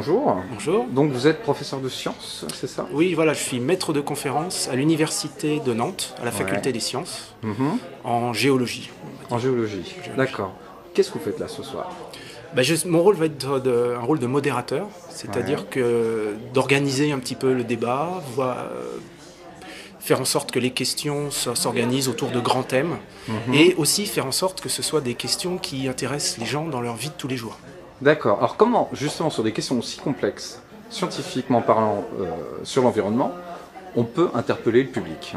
bonjour. Bonjour. Donc vous êtes professeur de sciences, c'est ça? Oui, voilà, je suis maître de conférence à l'université de Nantes, à la faculté des sciences, en géologie. En géologie, d'accord. Qu'est-ce que vous faites là ce soir? Mon rôle va être un rôle de modérateur, c'est-à-dire que d'organiser un petit peu le débat, faire en sorte que les questions s'organisent autour de grands thèmes, et aussi faire en sorte que ce soit des questions qui intéressent les gens dans leur vie de tous les jours. D'accord. Alors comment, justement, sur des questions aussi complexes, scientifiquement parlant, sur l'environnement, on peut interpeller le public?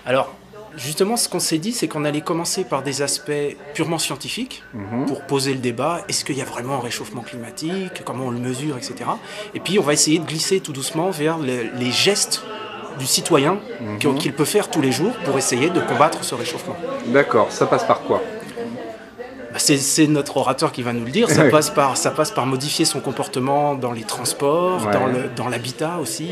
Alors, justement, ce qu'on s'est dit, c'est qu'on allait commencer par des aspects purement scientifiques, pour poser le débat. Est-ce qu'il y a vraiment un réchauffement climatique? Comment on le mesure, etc. Et puis, on va essayer de glisser tout doucement vers les gestes du citoyen qu'il peut faire tous les jours pour essayer de combattre ce réchauffement. D'accord. Ça passe par quoi? C'est notre orateur qui va nous le dire. Ça passe par modifier son comportement dans les transports, dans l'habitat aussi.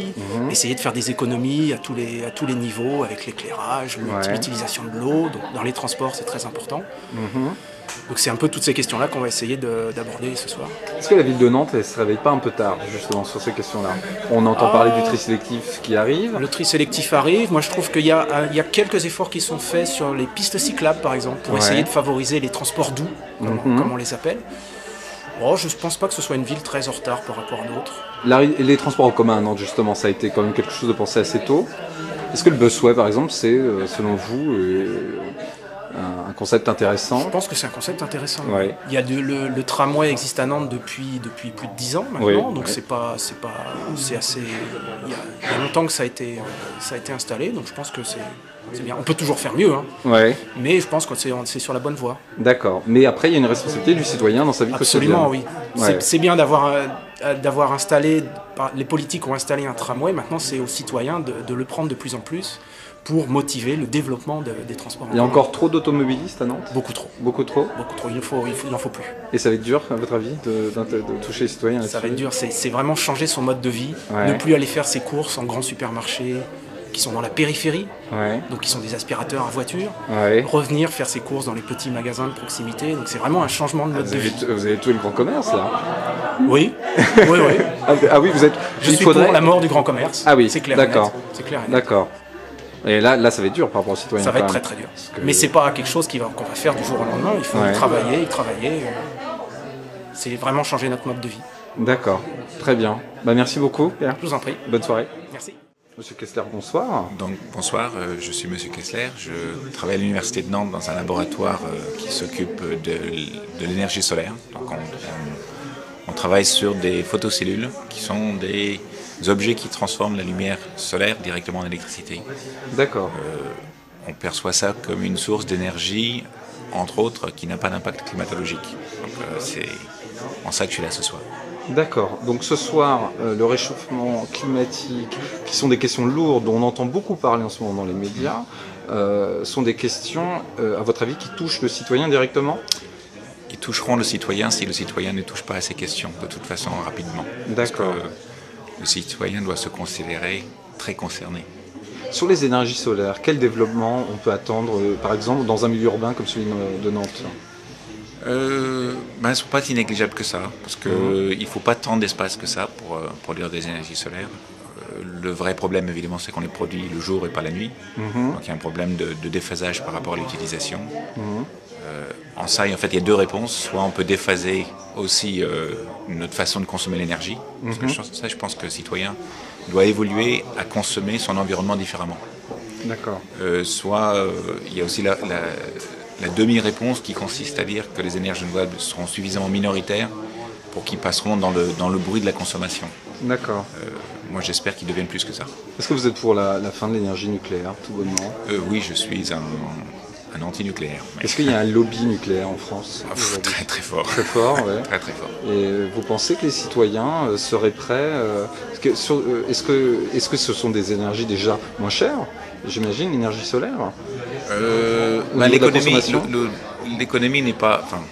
Essayer de faire des économies à tous les niveaux, avec l'éclairage, l'utilisation de l'eau. Dans les transports, c'est très important. Donc c'est un peu toutes ces questions-là qu'on va essayer d'aborder ce soir. Est-ce que la ville de Nantes, elle se réveille pas un peu tard, justement, sur ces questions-là? On entend parler du tri sélectif qui arrive. Le tri sélectif arrive. Moi, je trouve qu'il y a quelques efforts qui sont faits sur les pistes cyclables, par exemple, pour essayer de favoriser les transports doux, comme on les appelle. Oh, je ne pense pas que ce soit une ville très en retard par rapport à d'autres. Les transports en commun à Nantes, justement, ça a été quand même quelque chose de pensé assez tôt. Est-ce que le busway, par exemple, c'est, selon vous, un concept intéressant? Je pense que c'est un concept intéressant. Il y a le tramway existe à Nantes depuis plus de 10 ans maintenant, donc c'est assez. Il y a longtemps que ça a été installé, donc je pense que c'est bien. On peut toujours faire mieux, mais je pense que c'est sur la bonne voie. D'accord. Mais après, il y a une responsabilité du citoyen dans sa vie quotidienne. Absolument, oui. C'est bien d'avoir installé. Les politiques ont installé un tramway. Maintenant, c'est aux citoyens de le prendre de plus en plus pour motiver le développement des transports. Il y a encore trop d'automobilistes à Nantes? Beaucoup trop. Beaucoup trop? Beaucoup trop. Il n'en faut plus. Et ça va être dur, à votre avis, de toucher les citoyens là-dessus? Ça va être dur. C'est vraiment changer son mode de vie. Ne plus aller faire ses courses en grands supermarchés qui sont dans la périphérie, donc qui sont des aspirateurs à voiture. Revenir faire ses courses dans les petits magasins de proximité. Donc c'est vraiment un changement de mode de vie. Vous avez tué le grand commerce, là? Oui. Ah oui, vous êtes... Je suis pour la mort du grand commerce. Ah oui, c'est clair. D'accord. C'est clair. D'accord. Et là, ça va être dur par rapport aux citoyens. Ça va être très très dur. Mais c'est pas quelque chose qu'on va faire du jour au lendemain. Il faut y travailler. C'est vraiment changer notre mode de vie. D'accord. Très bien. Merci beaucoup, Pierre. Je vous en prie. Bonne soirée. Merci. Monsieur Kessler, bonsoir. Donc, bonsoir, je suis Monsieur Kessler. Je travaille à l'Université de Nantes dans un laboratoire qui s'occupe de l'énergie solaire. Donc, on travaille sur des photocellules qui sont des objets qui transforment la lumière solaire directement en électricité. D'accord. On perçoit ça comme une source d'énergie, entre autres, qui n'a pas d'impact climatologique. Donc, c'est en ça que je suis là ce soir. D'accord. Donc ce soir, le réchauffement climatique, qui sont des questions lourdes dont on entend beaucoup parler en ce moment dans les médias, sont des questions, à votre avis, qui touchent le citoyen directement? Ils toucheront le citoyen si le citoyen ne touche pas à ces questions, de toute façon, rapidement. D'accord. Parce que le citoyen doit se considérer très concerné. Sur les énergies solaires, quel développement on peut attendre, par exemple, dans un milieu urbain comme celui de Nantes? Elles ne sont pas si négligeables que ça, parce qu'il ne faut pas tant d'espace que ça pour produire des énergies solaires. Le vrai problème, évidemment, c'est qu'on les produit le jour et pas la nuit. Donc il y a un problème de déphasage par rapport à l'utilisation. En ça, en fait, il y a deux réponses. Soit on peut déphaser aussi notre façon de consommer l'énergie, parce que je pense que le citoyen doit évoluer à consommer son environnement différemment. D'accord. Soit il y a aussi la demi-réponse qui consiste à dire que les énergies renouvelables seront suffisamment minoritaires pour qu'ils passeront dans le bruit de la consommation. D'accord. Moi, j'espère qu'ils deviennent plus que ça. Est-ce que vous êtes pour la fin de l'énergie nucléaire, tout bonnement? Oui, je suis un anti-nucléaire. Est-ce qu'il y a un lobby nucléaire en France? Très très fort. Très fort, ouais. Très très fort. Et vous pensez que les citoyens seraient prêts est-ce que ce sont des énergies déjà moins chères? J'imagine, l'énergie solaire? L'économie n'est pas... Enfin,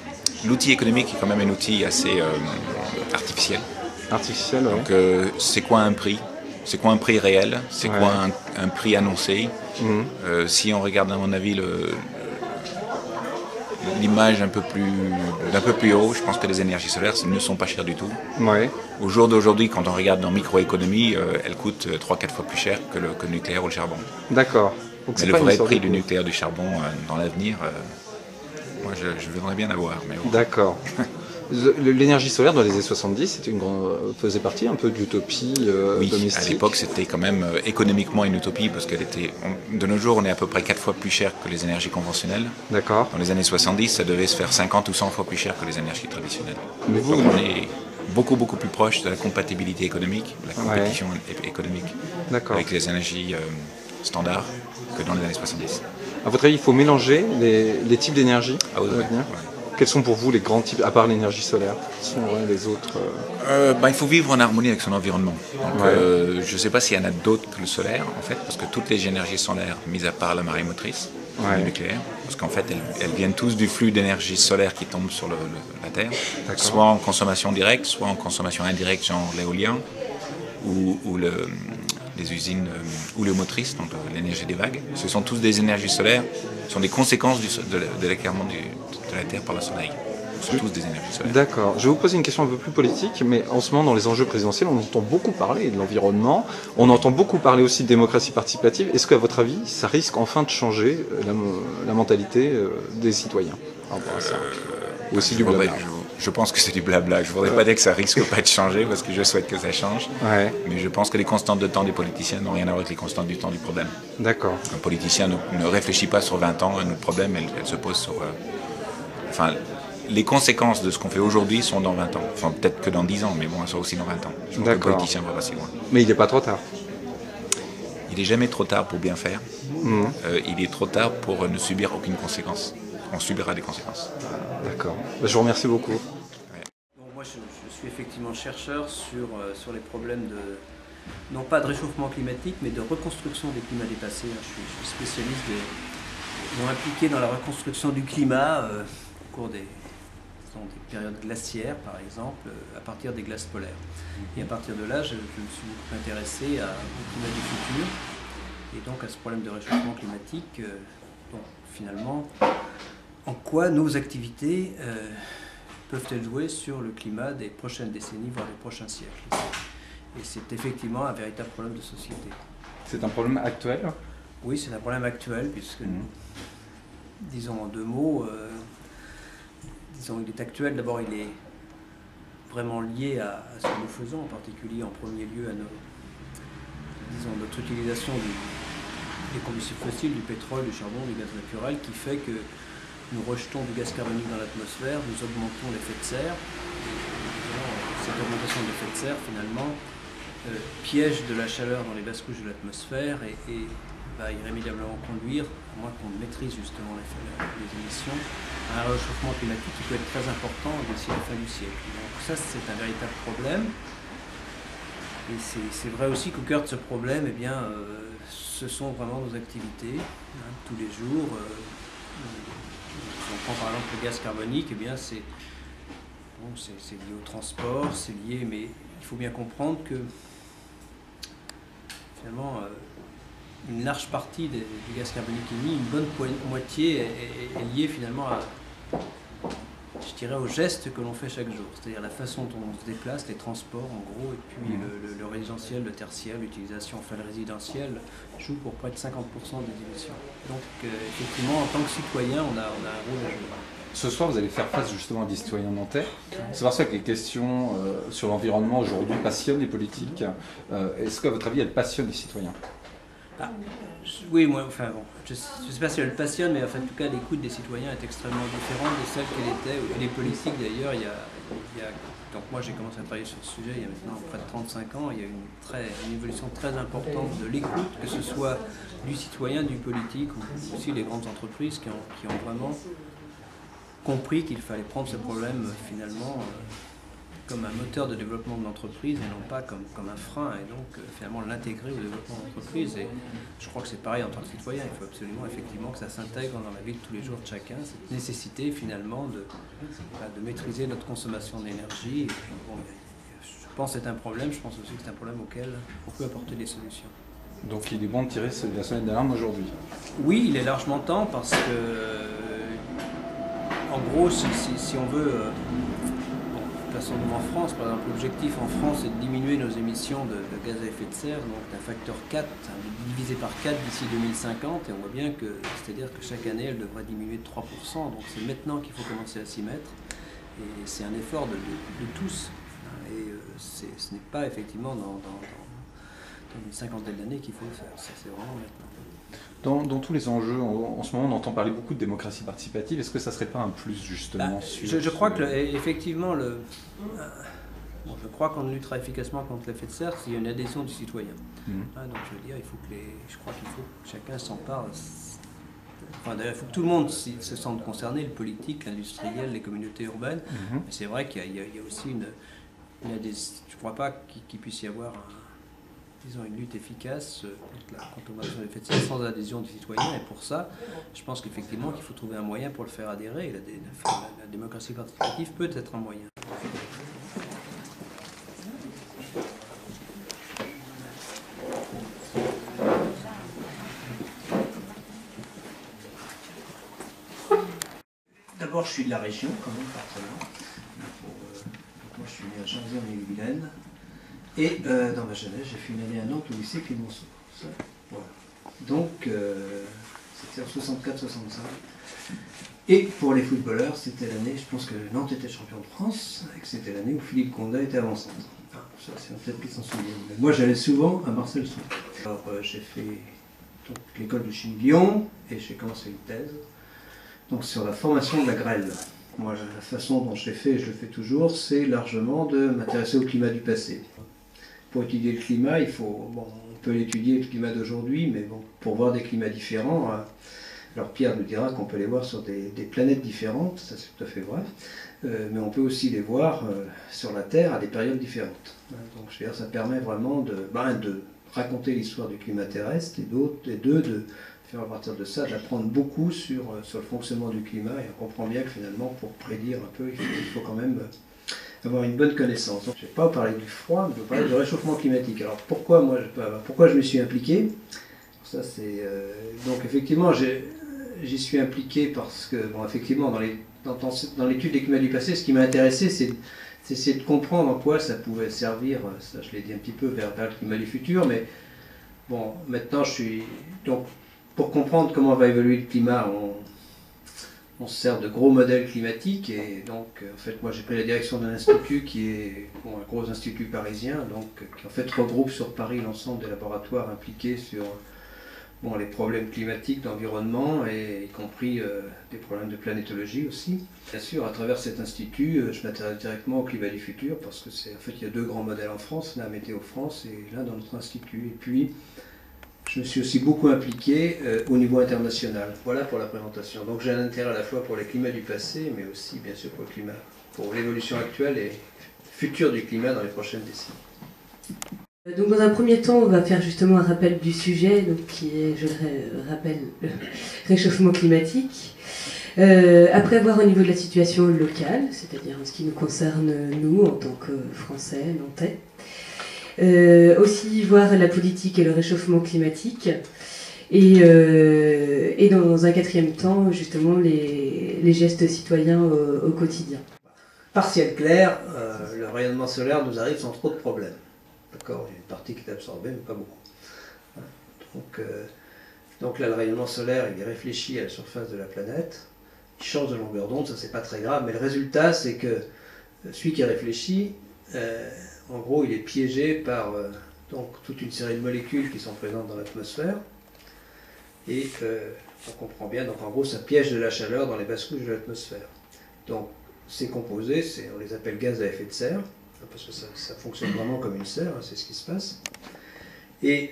l'outil économique est quand même un outil assez artificiel. Artificiel, oui. Donc, c'est quoi un prix? C'est quoi un prix réel? C'est quoi un prix annoncé? Si on regarde, à mon avis, l'image d'un peu plus haut, je pense que les énergies solaires ne sont pas chères du tout. Ouais. Au jour d'aujourd'hui, quand on regarde dans microéconomie, elles coûtent 3-4 fois plus cher que le nucléaire ou le charbon. D'accord. Donc Mais le vrai prix du nucléaire, du charbon dans l'avenir, moi je voudrais bien avoir. Bon. D'accord. L'énergie solaire dans les années 70 faisait partie un peu de l'utopie domestique. À l'époque c'était quand même économiquement une utopie parce de nos jours on est à peu près 4 fois plus cher que les énergies conventionnelles. D'accord. Dans les années 70 ça devait se faire 50 ou 100 fois plus cher que les énergies traditionnelles. Mais donc on est beaucoup plus proche de la compatibilité économique, de la compétition économique avec les énergies standards que dans les années 70. À votre avis, il faut mélanger les types d'énergie Quels sont pour vous les grands types, à part l'énergie solaire? Quels sont les autres Il faut vivre en harmonie avec son environnement. Donc, je ne sais pas s'il y en a d'autres que le solaire, en fait, parce que toutes les énergies solaires, mis à part la marée motrice, le nucléaire, parce qu'en fait, elles viennent tous du flux d'énergie solaire qui tombe sur la Terre, soit en consommation directe, soit en consommation indirecte, genre l'éolien, ou les usines ou les motrices, donc l'énergie des vagues. Ce sont tous des énergies solaires, ce sont des conséquences de l'éclairement de la Terre par le soleil. Ce sont tous des énergies solaires. D'accord. Je vais vous poser une question un peu plus politique, mais en ce moment, dans les enjeux présidentiels, on entend beaucoup parler de l'environnement, on entend beaucoup parler aussi de démocratie participative. Est-ce qu'à votre avis, ça risque enfin de changer la mentalité des citoyens par rapport à ça? Ou aussi du blabla? Je pense que c'est du blabla. Je ne voudrais pas dire que ça risque pas de changer, parce que je souhaite que ça change. Mais je pense que les constantes de temps des politiciens n'ont rien à voir avec les constantes du temps du problème. D'accord. Un politicien ne réfléchit pas sur 20 ans, notre problème, elle se pose sur... les conséquences de ce qu'on fait aujourd'hui sont dans 20 ans. Enfin, peut-être que dans 10 ans, mais bon, elles sont aussi dans 20 ans. Je pense que le politicien va pas si loin. Mais il n'est pas trop tard. Il n'est jamais trop tard pour bien faire. Il est trop tard pour ne subir aucune conséquence. On subira des conséquences. D'accord. Je vous remercie beaucoup. Bon, moi, je suis effectivement chercheur sur les problèmes non pas de réchauffement climatique, mais de reconstruction des climats dépassés. Je suis spécialiste impliqué dans la reconstruction du climat au cours des périodes glaciaires, par exemple, à partir des glaces polaires. Et à partir de là, je me suis intéressé au climat du futur et donc à ce problème de réchauffement climatique. Finalement, en quoi nos activités peuvent-elles jouer sur le climat des prochaines décennies, voire des prochains siècles. Et c'est effectivement un véritable problème de société. C'est un problème actuel? Oui, c'est un problème actuel, puisque, disons en deux mots, il est actuel. D'abord, il est vraiment lié à ce que nous faisons, en particulier en premier lieu à notre utilisation des combustibles fossiles, du pétrole, du charbon, du gaz naturel, qui fait que nous rejetons du gaz carbonique dans l'atmosphère, nous augmentons l'effet de serre. Cette augmentation de l'effet de serre, finalement, piège de la chaleur dans les basses couches de l'atmosphère et va irrémédiablement conduire, à moins qu'on maîtrise justement les émissions, à un réchauffement climatique qui peut être très important d'ici la fin du siècle. Donc ça, c'est un véritable problème. Et c'est vrai aussi qu'au cœur de ce problème, ce sont vraiment nos activités, tous les jours. Si on prend par exemple le gaz carbonique, c'est lié au transport, c'est lié, mais il faut bien comprendre que finalement une large partie du gaz carbonique émis, une bonne moitié est liée finalement au geste que l'on fait chaque jour, c'est-à-dire la façon dont on se déplace, les transports en gros, et puis le résidentiel, le tertiaire, l'utilisation, le résidentiel joue pour près de 50% des émissions. Donc effectivement, en tant que citoyen, on a un rôle à jouer. Ce soir, vous allez faire face justement à des citoyens nantais. C'est pour ça que les questions sur l'environnement aujourd'hui passionnent les politiques. Est-ce qu'à votre avis, elles passionnent les citoyens? Oui, moi, je ne sais pas si elle passionne, mais en tout cas, l'écoute des citoyens est extrêmement différente de celle qu'elle était, et les politiques d'ailleurs, donc moi j'ai commencé à travailler sur ce sujet il y a maintenant près de 35 ans, il y a une évolution très importante de l'écoute, que ce soit du citoyen, du politique, ou aussi les grandes entreprises qui ont vraiment compris qu'il fallait prendre ce problème finalement comme un moteur de développement de l'entreprise et non pas comme un frein, et donc finalement l'intégrer au développement de l'entreprise. Et je crois que c'est pareil en tant que citoyen, il faut absolument effectivement que ça s'intègre dans la vie de tous les jours de chacun, cette nécessité finalement de maîtriser notre consommation d'énergie. Et puis, je pense que c'est un problème, je pense aussi que c'est un problème auquel on peut apporter des solutions. Donc il est bon de tirer la sonnette d'alarme aujourd'hui? Oui, il est largement temps, parce que en gros, si on veut, plaçons-nous en France, par exemple, l'objectif en France est de diminuer nos émissions de gaz à effet de serre, donc d'un facteur 4, divisé par 4 d'ici 2050, et on voit bien que, c'est-à-dire que chaque année, elle devrait diminuer de 3%, donc c'est maintenant qu'il faut commencer à s'y mettre, et c'est un effort de tous, et ce n'est pas effectivement dans une cinquantaine d'années qu'il faut le faire, c'est vraiment maintenant. Dans tous les enjeux, en ce moment, on entend parler beaucoup de démocratie participative. Est-ce que ça ne serait pas un plus, justement je crois que, effectivement, je crois qu'on luttera efficacement contre l'effet de serre s'il y a une adhésion du citoyen. Donc, je veux dire, je crois qu'il faut que chacun s'empare. Enfin, d'ailleurs, il faut que tout le monde se sente concerné, le politique, l'industriel, les communautés urbaines. Mais c'est vrai qu'il y a aussi une adhésion. Je ne crois pas qu'il puisse y avoir une lutte efficace contre l'augmentation de l'effet de serre sans adhésion du citoyen. Et pour ça, je pense qu'effectivement qu'il faut trouver un moyen pour le faire adhérer. Et la démocratie participative peut être un moyen. D'abord, je suis de la région, quand même, forcément. Moi, je suis né à Janzé en Ille-et-Vilaine. Et dans ma jeunesse, j'ai fait une année à Nantes au lycée Clémenceau. Voilà. Donc, c'était en 64-65. Et pour les footballeurs, c'était l'année, je pense que Nantes était champion de France, et que c'était l'année où Philippe Condat était avant-centre. Enfin, ça, c'est peut-être qu'ils s'en souviennent. Mais moi, j'allais souvent à Marcel-Sous. Alors, j'ai fait l'école de chimie de Lyon, et j'ai commencé une thèse donc, sur la formation de la grêle. Moi, la façon dont j'ai fait, et je le fais toujours, c'est largement de m'intéresser au climat du passé. Pour étudier le climat, on peut étudier le climat d'aujourd'hui, mais bon, pour voir des climats différents, alors Pierre nous dira qu'on peut les voir sur des planètes différentes, ça c'est tout à fait vrai, mais on peut aussi les voir sur la Terre à des périodes différentes. Donc je veux dire, ça permet vraiment de raconter l'histoire du climat terrestre et de faire à partir de ça, d'apprendre beaucoup sur le fonctionnement du climat, et on comprend bien que finalement, pour prédire un peu, il faut quand même avoir une bonne connaissance. Donc, je ne vais pas parler du froid, mais je vais parler du réchauffement climatique. Alors pourquoi je me suis impliqué? Ça, donc effectivement, j'y suis impliqué parce que, bon, effectivement, dans l'étude des climats du passé, ce qui m'a intéressé, c'est essayer de comprendre en quoi ça pouvait servir, ça je l'ai dit un petit peu, vers le climat du futur, mais bon, maintenant donc, pour comprendre comment va évoluer le climat, on se sert de gros modèles climatiques, et donc en fait moi j'ai pris la direction d'un institut qui est un gros institut parisien, donc qui en fait regroupe sur Paris l'ensemble des laboratoires impliqués sur les problèmes climatiques, d'environnement, et y compris des problèmes de planétologie aussi. Bien sûr, à travers cet institut, je m'intéresse directement au climat du futur, parce que en fait il y a deux grands modèles en France, l'un à Météo France et l'un dans notre institut. Et puis je me suis aussi beaucoup impliqué au niveau international. Voilà pour la présentation. Donc j'ai un intérêt à la fois pour les climats du passé, mais aussi bien sûr pour l'évolution actuelle et future du climat dans les prochaines décennies. Donc dans un premier temps, on va faire justement un rappel du sujet, donc qui est, je le rappelle, le réchauffement climatique. Après voir au niveau de la situation locale, c'est-à-dire en ce qui nous concerne nous en tant que Français, Nantais. Aussi voir la politique et le réchauffement climatique, et dans un quatrième temps justement les gestes citoyens au quotidien. Partiel clair, le rayonnement solaire nous arrive sans trop de problèmes. D'accord, il y a une partie qui est absorbée, mais pas beaucoup. Donc là, le rayonnement solaire, il est réfléchi à la surface de la planète, il change de longueur d'onde, ça c'est pas très grave, mais le résultat c'est que celui qui réfléchit, en gros, il est piégé par donc, toute une série de molécules qui sont présentes dans l'atmosphère. Et on comprend bien, donc en gros, ça piège de la chaleur dans les basses couches de l'atmosphère. Donc, ces composés, on les appelle gaz à effet de serre, parce que ça fonctionne vraiment comme une serre, c'est ce qui se passe. Et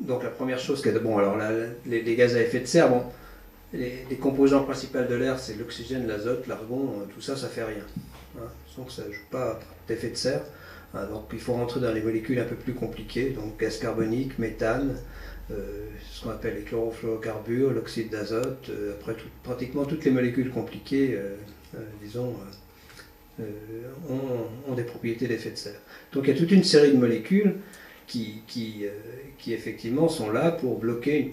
donc, la première chose, alors les gaz à effet de serre, les composants principaux de l'air, c'est l'oxygène, l'azote, l'argon, tout ça, ça fait rien. Donc ça ne joue pas d'effet de serre. Donc il faut rentrer dans les molécules un peu plus compliquées, donc gaz carbonique, méthane, ce qu'on appelle les chlorofluorocarbures, l'oxyde d'azote, après pratiquement toutes les molécules compliquées, ont des propriétés d'effet de serre. Donc il y a toute une série de molécules qui effectivement sont là pour bloquer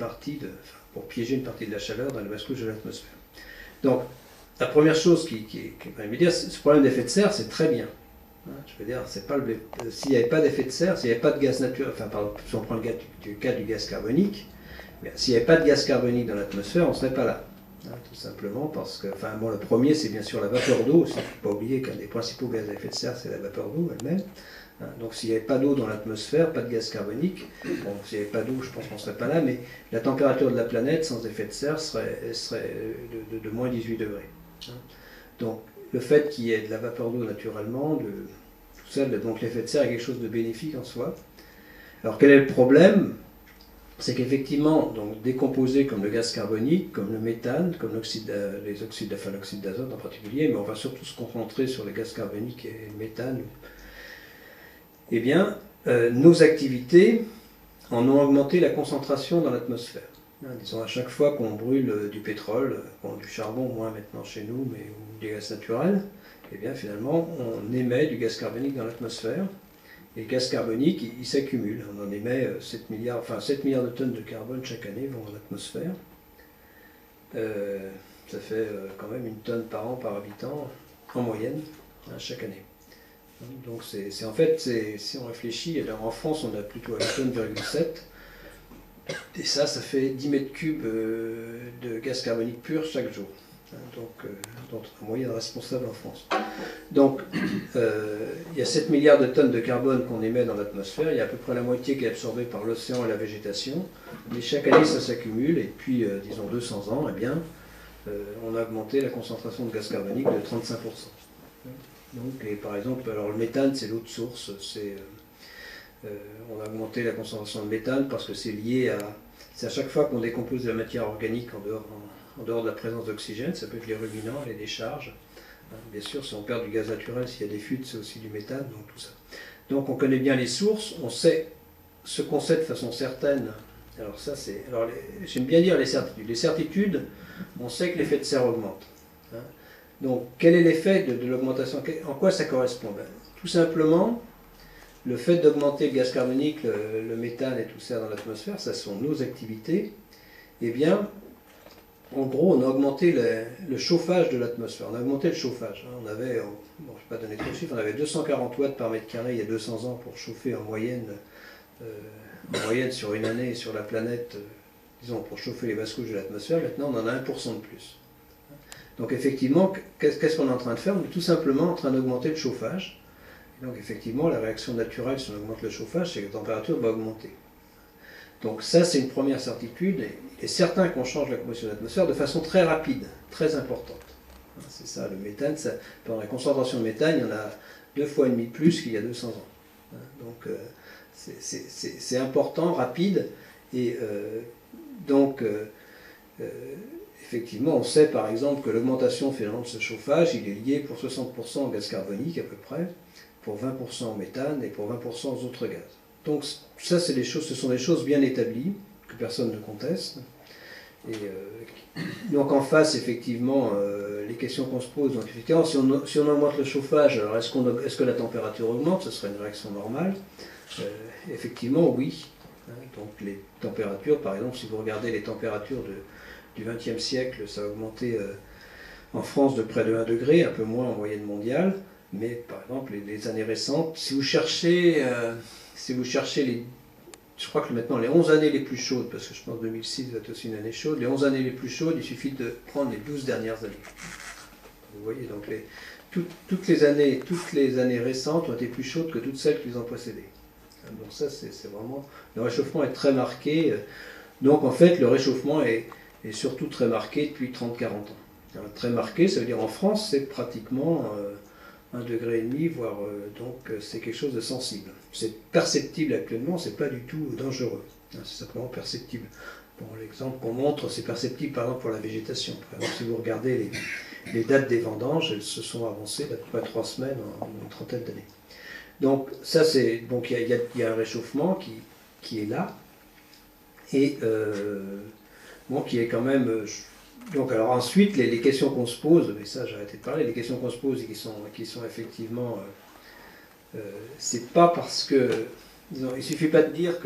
pour piéger une partie de la chaleur dans les basses couches de l'atmosphère. Donc la première chose qui va me dire, ce problème d'effet de serre, c'est très bien. Je veux dire, c'est pas s'il n'y avait pas d'effet de serre, s'il n'y avait pas de gaz naturel, enfin, pardon, si on prend le cas du gaz carbonique, s'il n'y avait pas de gaz carbonique dans l'atmosphère, on ne serait pas là. Tout simplement parce que, enfin, bon, le premier, c'est bien sûr la vapeur d'eau. Il ne faut pas oublier qu'un des principaux gaz à effet de serre, c'est la vapeur d'eau elle-même. Donc, s'il n'y avait pas d'eau dans l'atmosphère, pas de gaz carbonique, bon, s'il n'y avait pas d'eau, je pense qu'on ne serait pas là, mais la température de la planète sans effet de serre serait de moins 18 degrés. Donc, le fait qu'il y ait de la vapeur d'eau naturellement, tout ça, donc l'effet de serre est quelque chose de bénéfique en soi. Alors, quel est le problème? C'est qu'effectivement, donc décomposés comme le gaz carbonique, comme le méthane, comme l'oxyde d'azote en particulier, mais on va surtout se concentrer sur les gaz carboniques et le méthane, eh bien, nos activités en ont augmenté la concentration dans l'atmosphère. Disons, à chaque fois qu'on brûle du pétrole, du charbon, moins maintenant chez nous, mais ou du gaz naturel, eh bien, finalement, on émet du gaz carbonique dans l'atmosphère. Et le gaz carbonique, il s'accumule. On en émet 7 milliards de tonnes de carbone chaque année vont dans l'atmosphère. Ça fait quand même 1 tonne par an par habitant, en moyenne, chaque année. Donc en fait, si on réfléchit, alors en France, on a plutôt 1,7 tonne. Et ça fait 10 mètres cubes de gaz carbonique pur chaque jour. Donc en moyenne responsable en France. Donc il y a 7 milliards de tonnes de carbone qu'on émet dans l'atmosphère, il y a à peu près la moitié qui est absorbée par l'océan et la végétation, mais chaque année ça s'accumule, et puis disons 200 ans, eh bien, on a augmenté la concentration de gaz carbonique de 35%. Donc, et par exemple, alors le méthane c'est l'autre source, on a augmenté la concentration de méthane parce que c'est lié à... C'est à chaque fois qu'on décompose de la matière organique en dehors de la présence d'oxygène, ça peut être les ruminants, les décharges. Bien sûr, si on perd du gaz naturel, s'il y a des fuites, c'est aussi du méthane, donc tout ça. Donc on connaît bien les sources, on sait ce qu'on sait de façon certaine. Alors ça c'est... Alors j'aime bien dire les certitudes. Les certitudes, on sait que l'effet de serre augmente. Donc quel est l'effet de l'augmentation? En quoi ça correspond? Tout simplement, le fait d'augmenter le gaz carbonique, le méthane et tout ça dans l'atmosphère, ça sont nos activités. Eh bien, en gros, on a augmenté le chauffage de l'atmosphère. On a augmenté le chauffage. On avait, bon, je ne vais pas donner trop de chiffres, on avait 240 watts par mètre carré il y a 200 ans pour chauffer en moyenne sur une année sur la planète, disons, pour chauffer les basses couches de l'atmosphère. Maintenant, on en a 1% de plus. Donc effectivement, qu'est-ce qu'on est en train de faire? On est tout simplement en train d'augmenter le chauffage. Et donc effectivement, la réaction naturelle, si on augmente le chauffage, c'est que la température va augmenter. Donc ça, c'est une première certitude. Il est certain qu'on change la composition de l'atmosphère de façon très rapide, très importante. C'est ça, le méthane, dans la concentration de méthane, il y en a 2,5 fois de plus qu'il y a 200 ans. Donc c'est important, rapide, et effectivement, on sait par exemple que l'augmentation finalement de ce chauffage, il est lié pour 60% au gaz carbonique à peu près, pour 20% au méthane et pour 20% aux autres gaz. Donc ça, ce sont des choses bien établies, que personne ne conteste. Et donc en face, effectivement, les questions qu'on se pose, donc effectivement, si on augmente le chauffage, alors est-ce que la température augmente? Ce serait une réaction normale. Effectivement, oui. Donc les températures, par exemple, si vous regardez les températures du XXe siècle, ça a augmenté en France de près de 1 degré, un peu moins en moyenne mondiale, mais par exemple les années récentes, si vous cherchez je crois que maintenant les 11 années les plus chaudes, parce que je pense que 2006 va être aussi une année chaude, les 11 années les plus chaudes, il suffit de prendre les 12 dernières années. Vous voyez, donc toutes les années récentes ont été plus chaudes que toutes celles qui les ont précédées. Donc ça, c'est vraiment... Le réchauffement est très marqué. Donc en fait, le réchauffement est surtout très marqué depuis 30-40 ans. Alors, très marqué, ça veut dire en France, c'est pratiquement 1,5 degré, voire donc c'est quelque chose de sensible. C'est perceptible actuellement, c'est pas du tout dangereux. C'est simplement perceptible. Bon, l'exemple qu'on montre, c'est perceptible par exemple pour la végétation. Par exemple, si vous regardez les dates des vendanges, elles se sont avancées d'à peu près 3 semaines en une trentaine d'années. Donc ça, donc il y a un réchauffement qui est là et bon, qui est quand même. Donc alors ensuite, les questions qu'on se pose, mais ça j'ai arrêté de parler, les questions qu'on se pose et qui sont effectivement, c'est pas parce que, disons, il suffit pas de dire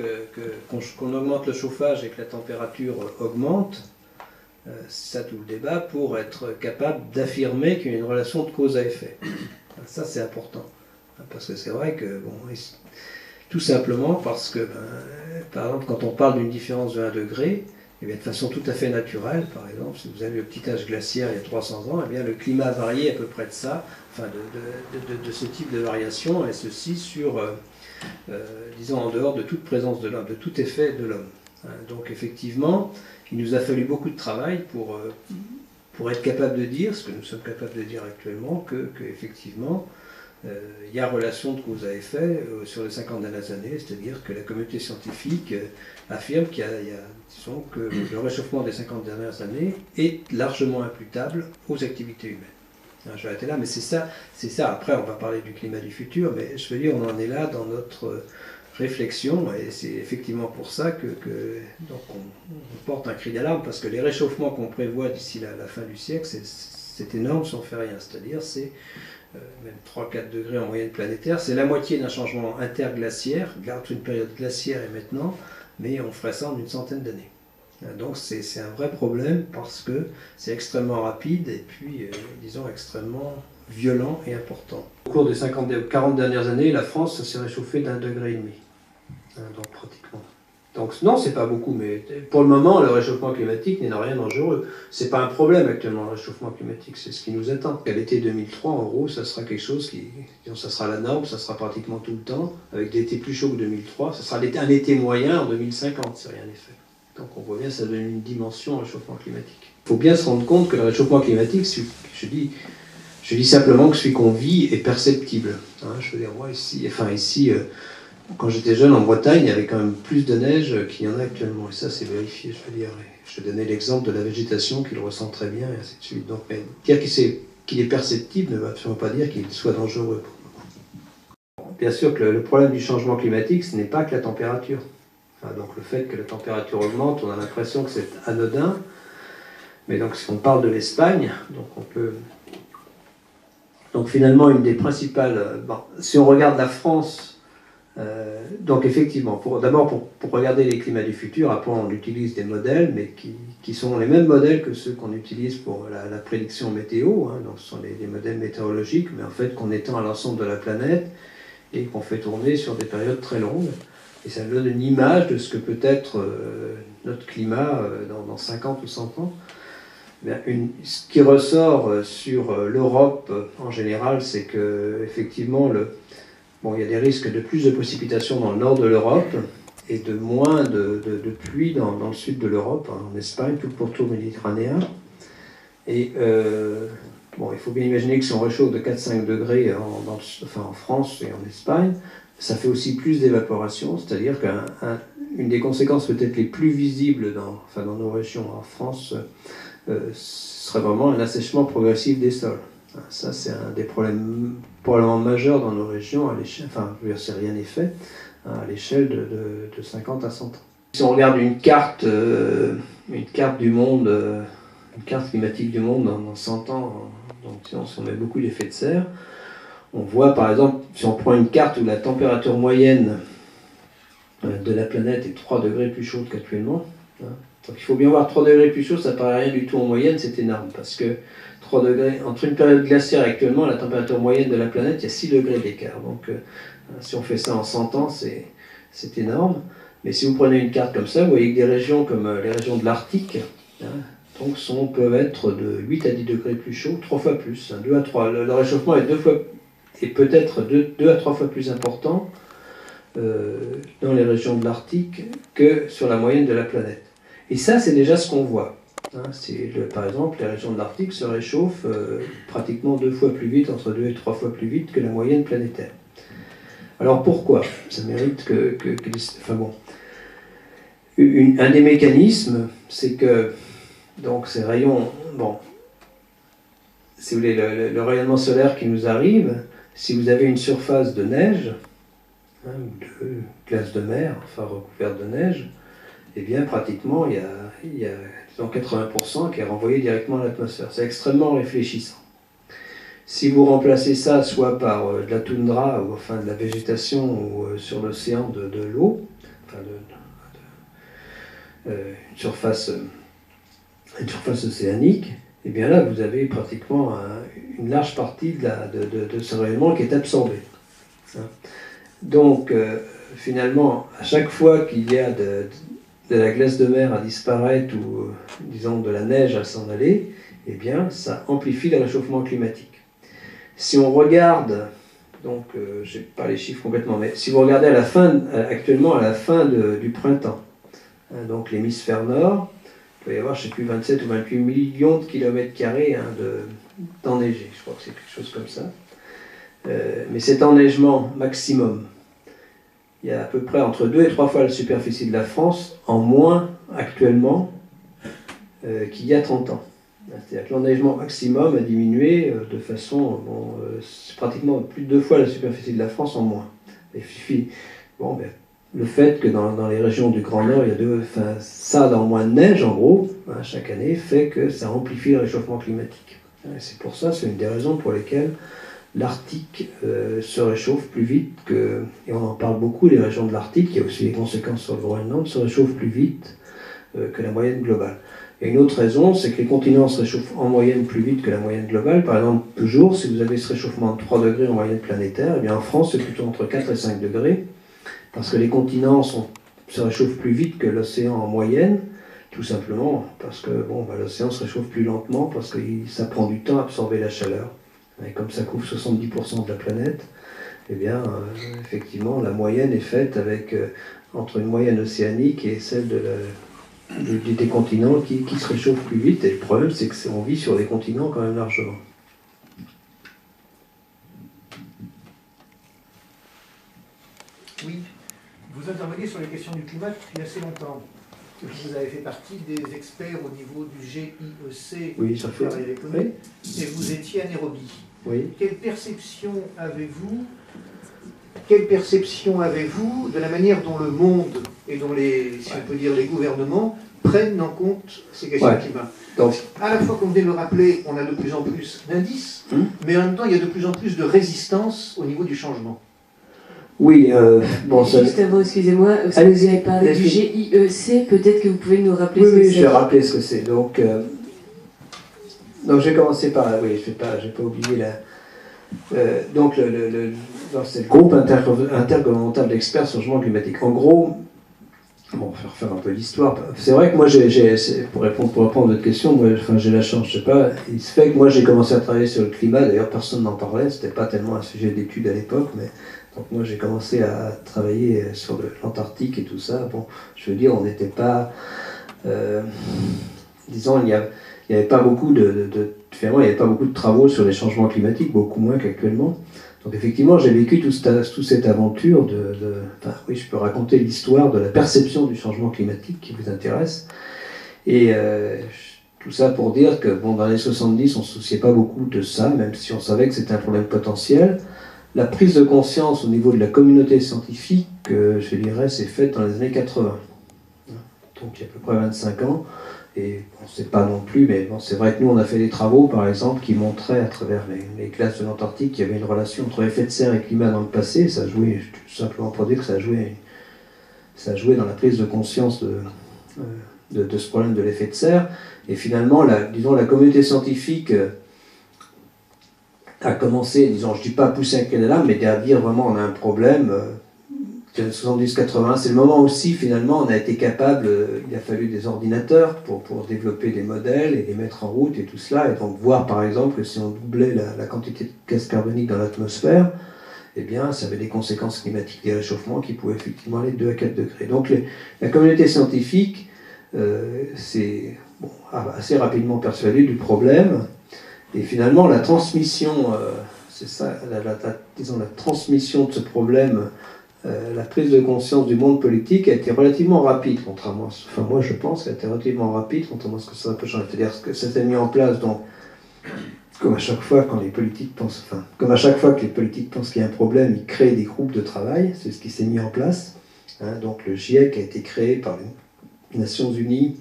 qu'on augmente le chauffage et que la température augmente. c'est ça tout le débat, pour être capable d'affirmer qu'il y a une relation de cause à effet. Ça c'est important, parce que c'est vrai que, bon, tout simplement parce que, par exemple, quand on parle d'une différence de 1 degré, eh bien, de façon tout à fait naturelle, par exemple, si vous avez le petit âge glaciaire il y a 300 ans, eh bien, le climat a varié à peu près de ça, enfin de ce type de variation, et ceci sur, disons, en dehors de toute présence de l'homme, de tout effet de l'homme. Donc effectivement, il nous a fallu beaucoup de travail pour être capable de dire, ce que nous sommes capables de dire actuellement, que effectivement, il y a relation de cause à effet sur les 50 dernières années, c'est-à-dire que la communauté scientifique affirme disons, que le réchauffement des 50 dernières années est largement imputable aux activités humaines. Je vais arrêter là, mais c'est ça. Après, on va parler du climat du futur, mais je veux dire, on en est là dans notre réflexion, et c'est effectivement pour ça donc on porte un cri d'alarme, parce que les réchauffements qu'on prévoit d'ici la fin du siècle, c'est énorme si on ne fait rien, c'est-à-dire c'est même 3-4 degrés en moyenne planétaire, c'est la moitié d'un changement interglaciaire, entre une période glaciaire et maintenant, mais on ferait ça en une centaine d'années. Donc c'est un vrai problème, parce que c'est extrêmement rapide et puis, disons, extrêmement violent et important. Au cours des 40 dernières années, la France s'est réchauffée d'1,5 degré. Donc pratiquement. Donc non, c'est pas beaucoup, mais pour le moment, le réchauffement climatique n'est rien dangereux. C'est pas un problème actuellement, le réchauffement climatique, c'est ce qui nous attend. À l'été 2003, en gros, ça sera quelque chose ça sera la norme, ça sera pratiquement tout le temps, avec des étés plus chauds que 2003. Ça sera un été moyen en 2050, si rien n'est fait. Donc on voit bien, ça donne une dimension au réchauffement climatique. Il faut bien se rendre compte que le réchauffement climatique, je dis simplement que celui qu'on vit est perceptible. Je veux dire, moi ici, quand j'étais jeune en Bretagne, il y avait quand même plus de neige qu'il y en a actuellement. Et ça, c'est vérifié, je veux dire. Et je donnais l'exemple de la végétation qui le ressent très bien, et ainsi de suite. Donc, mais dire qu'il est perceptible ne veut absolument pas dire qu'il soit dangereux. Bien sûr que le problème du changement climatique, ce n'est pas que la température. Donc le fait que la température augmente, on a l'impression que c'est anodin. Mais donc, si on parle de l'Espagne, donc finalement, une des principales... si on regarde la France... donc effectivement, d'abord pour regarder les climats du futur, après on utilise des modèles, mais qui sont les mêmes modèles que ceux qu'on utilise pour la prédiction météo, donc ce sont des modèles météorologiques, mais en fait qu'on étend à l'ensemble de la planète et qu'on fait tourner sur des périodes très longues. Et ça donne une image de ce que peut être notre climat dans 50 ou 100 ans. Ce qui ressort sur l'Europe en général, c'est que effectivement il y a des risques de plus de précipitations dans le nord de l'Europe et de moins de pluie dans le sud de l'Europe, en Espagne, tout le pourtour méditerranéen. Et il faut bien imaginer que si on réchauffe de 4-5 degrés en France et en Espagne, ça fait aussi plus d'évaporation, c'est-à-dire qu'une des conséquences peut-être les plus visibles dans nos régions en France serait vraiment un assèchement progressif des sols. Ça, c'est un des problèmes probablement majeurs dans nos régions, si rien n'est fait, à l'échelle de 50 à 100 ans. Si on regarde une carte du monde, une carte climatique du monde dans 100 ans, donc si on met beaucoup d'effets de serre, on voit par exemple, si on prend une carte où la température moyenne de la planète est 3 degrés plus chaude qu'actuellement, donc il faut bien voir 3 degrés plus chaud, ça paraît rien du tout en moyenne, c'est énorme, parce que 3 degrés, entre une période glaciaire et actuellement, la température moyenne de la planète, il y a 6 degrés d'écart. Donc si on fait ça en 100 ans, c'est énorme. Mais si vous prenez une carte comme ça, vous voyez que des régions comme les régions de l'Arctique peuvent être de 8 à 10 degrés plus chaud, 3 fois plus, 2 à 3. Le réchauffement est peut-être 2 à 3 fois plus important dans les régions de l'Arctique que sur la moyenne de la planète. Et ça, c'est déjà ce qu'on voit. Par exemple, les régions de l'Arctique se réchauffent pratiquement 2 fois plus vite, entre 2 et 3 fois plus vite que la moyenne planétaire. Alors pourquoi? Ça mérite un des mécanismes, c'est que ces rayons, si vous voulez, le rayonnement solaire qui nous arrive, si vous avez une surface de neige, ou de glace de mer, recouverte de neige, eh bien pratiquement il y a 80% qui est renvoyé directement à l'atmosphère. C'est extrêmement réfléchissant. Si vous remplacez ça soit par de la toundra, ou de la végétation, ou sur l'océan de l'eau, une surface une surface océanique, et bien là, vous avez pratiquement une large partie de ce rayonnement qui est absorbé. Donc, finalement, à chaque fois qu'il y a de la glace de mer à disparaître ou, disons, de la neige à s'en aller, eh bien, ça amplifie le réchauffement climatique. Si on regarde, donc, je n'ai pas les chiffres complètement, mais si vous regardez actuellement à la fin du printemps, donc l'hémisphère nord, il peut y avoir, je ne sais plus, 27 ou 28 millions de kilomètres carrés d'enneigés, je crois que c'est quelque chose comme ça. Mais cet enneigement maximum, il y a à peu près entre 2 et 3 fois la superficie de la France en moins actuellement qu'il y a 30 ans. C'est-à-dire que l'enneigement maximum a diminué de façon, c'est pratiquement plus de 2 fois la superficie de la France en moins. Il suffit, le fait que dans les régions du Grand Nord, il y a ça dans moins de neige en gros, chaque année, fait que ça amplifie le réchauffement climatique. C'est pour ça, c'est une des raisons pour lesquelles l'Arctique se réchauffe plus vite que, et on en parle beaucoup, les régions de l'Arctique, il y a aussi des conséquences sur le Groenland, se réchauffent plus vite que la moyenne globale. Et une autre raison, c'est que les continents se réchauffent en moyenne plus vite que la moyenne globale. Par exemple, toujours, si vous avez ce réchauffement de 3 degrés en moyenne planétaire, eh bien en France, c'est plutôt entre 4 et 5 degrés, parce que les continents se réchauffent plus vite que l'océan en moyenne, tout simplement parce que l'océan se réchauffe plus lentement, parce que ça prend du temps à absorber la chaleur. Et comme ça couvre 70% de la planète, eh bien, effectivement, la moyenne est faite entre une moyenne océanique et celle des continents qui se réchauffent plus vite. Et le problème, c'est qu'on vit sur des continents quand même largement. Oui, vous intervenez sur les questions du climat depuis assez longtemps. Vous avez fait partie des experts au niveau du GIEC, oui, ça fait. Oui. Et vous étiez à Nairobi. Oui. Quelle perception avez-vous de la manière dont le monde et dont si on peut dire les gouvernements prennent en compte ces questions de climat? Donc, à la fois, comme vous venez de le rappeler, on a de plus en plus d'indices, mais en même temps, il y a de plus en plus de résistance au niveau du changement. Oui, juste avant, excusez-moi, vous avez parlé du GIEC, peut-être que vous pouvez nous rappeler ce que c'est. Oui, je vais rappeler ce que c'est. Donc j'ai commencé par là, oui, j'ai pas oublié donc c'est le groupe intergouvernemental d'experts sur le changement climatique. En gros, je vais refaire un peu l'histoire. C'est vrai que moi, pour répondre à votre question, j'ai la chance, je sais pas, il se fait que moi j'ai commencé à travailler sur le climat, d'ailleurs personne n'en parlait, c'était pas tellement un sujet d'étude à l'époque, mais donc moi j'ai commencé à travailler sur l'Antarctique et tout ça. Bon, je veux dire, on n'était pas, disons, il n'y avait pas beaucoup finalement, il n'y avait pas beaucoup de travaux sur les changements climatiques, beaucoup moins qu'actuellement. Donc effectivement, j'ai vécu toute cette aventure oui, je peux raconter l'histoire de la perception du changement climatique qui vous intéresse. Et tout ça pour dire que dans les années 70, on ne se souciait pas beaucoup de ça, même si on savait que c'était un problème potentiel. La prise de conscience au niveau de la communauté scientifique, je dirais, s'est faite dans les années 80. Donc il y a à peu près 25 ans. Et on ne sait pas non plus, mais c'est vrai que nous, on a fait des travaux, par exemple, qui montraient à travers les glaces de l'Antarctique qu'il y avait une relation entre effet de serre et climat dans le passé. Ça jouait, tout simplement pour dire que ça jouait dans la prise de conscience de ce problème de l'effet de serre. Et finalement, la communauté scientifique a commencé, disons, je ne dis pas à pousser un cri d'alarme, mais à dire vraiment on a un problème. 70-80, c'est le moment aussi, finalement, on a été capable, il a fallu des ordinateurs pour développer des modèles et les mettre en route et tout cela, et donc voir par exemple que si on doublait la quantité de gaz carbonique dans l'atmosphère, eh bien, ça avait des conséquences climatiques, des réchauffements qui pouvaient effectivement aller de 2 à 4 degrés. Donc la communauté scientifique s'est assez rapidement persuadée du problème, et finalement la transmission, c'est ça, disons, la transmission de ce problème, la prise de conscience du monde politique a été relativement rapide, contrairement à moi je pense qu'elle a été relativement rapide, contrairement à ce que ça peut changer. C'est-à-dire que ça s'est mis en place, donc, comme à chaque fois que les politiques pensent qu'il y a un problème, ils créent des groupes de travail, c'est ce qui s'est mis en place. Donc le GIEC a été créé par les Nations Unies,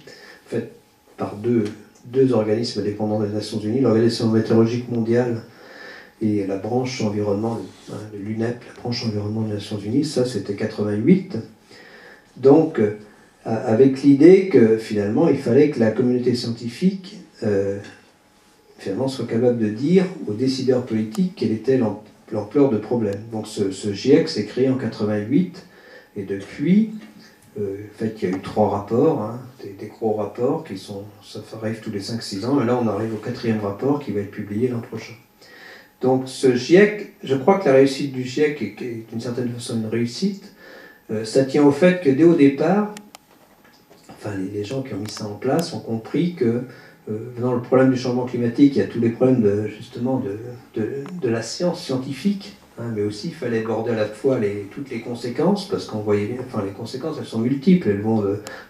en fait par deux organismes dépendants des Nations Unies, l'Organisation météorologique mondiale et la branche environnement, l'UNEP, la branche environnement des Nations Unies, ça c'était 88. Donc avec l'idée que finalement il fallait que la communauté scientifique finalement soit capable de dire aux décideurs politiques quelle était l'ampleur de problème. Donc ce GIEC s'est créé en 88 et depuis, en fait il y a eu 3 rapports, hein, des gros rapports qui sont, ça arrive tous les 5-6 ans, et là on arrive au 4e rapport qui va être publié l'an prochain. Donc ce GIEC, je crois que la réussite du GIEC est d'une certaine façon une réussite, ça tient au fait que dès au départ, enfin les gens qui ont mis ça en place ont compris que dans le problème du changement climatique, il y a tous les problèmes justement de la science scientifique, hein, mais aussi il fallait aborder à la fois toutes les conséquences, parce qu'on voyait bien, enfin les conséquences elles sont multiples, elles vont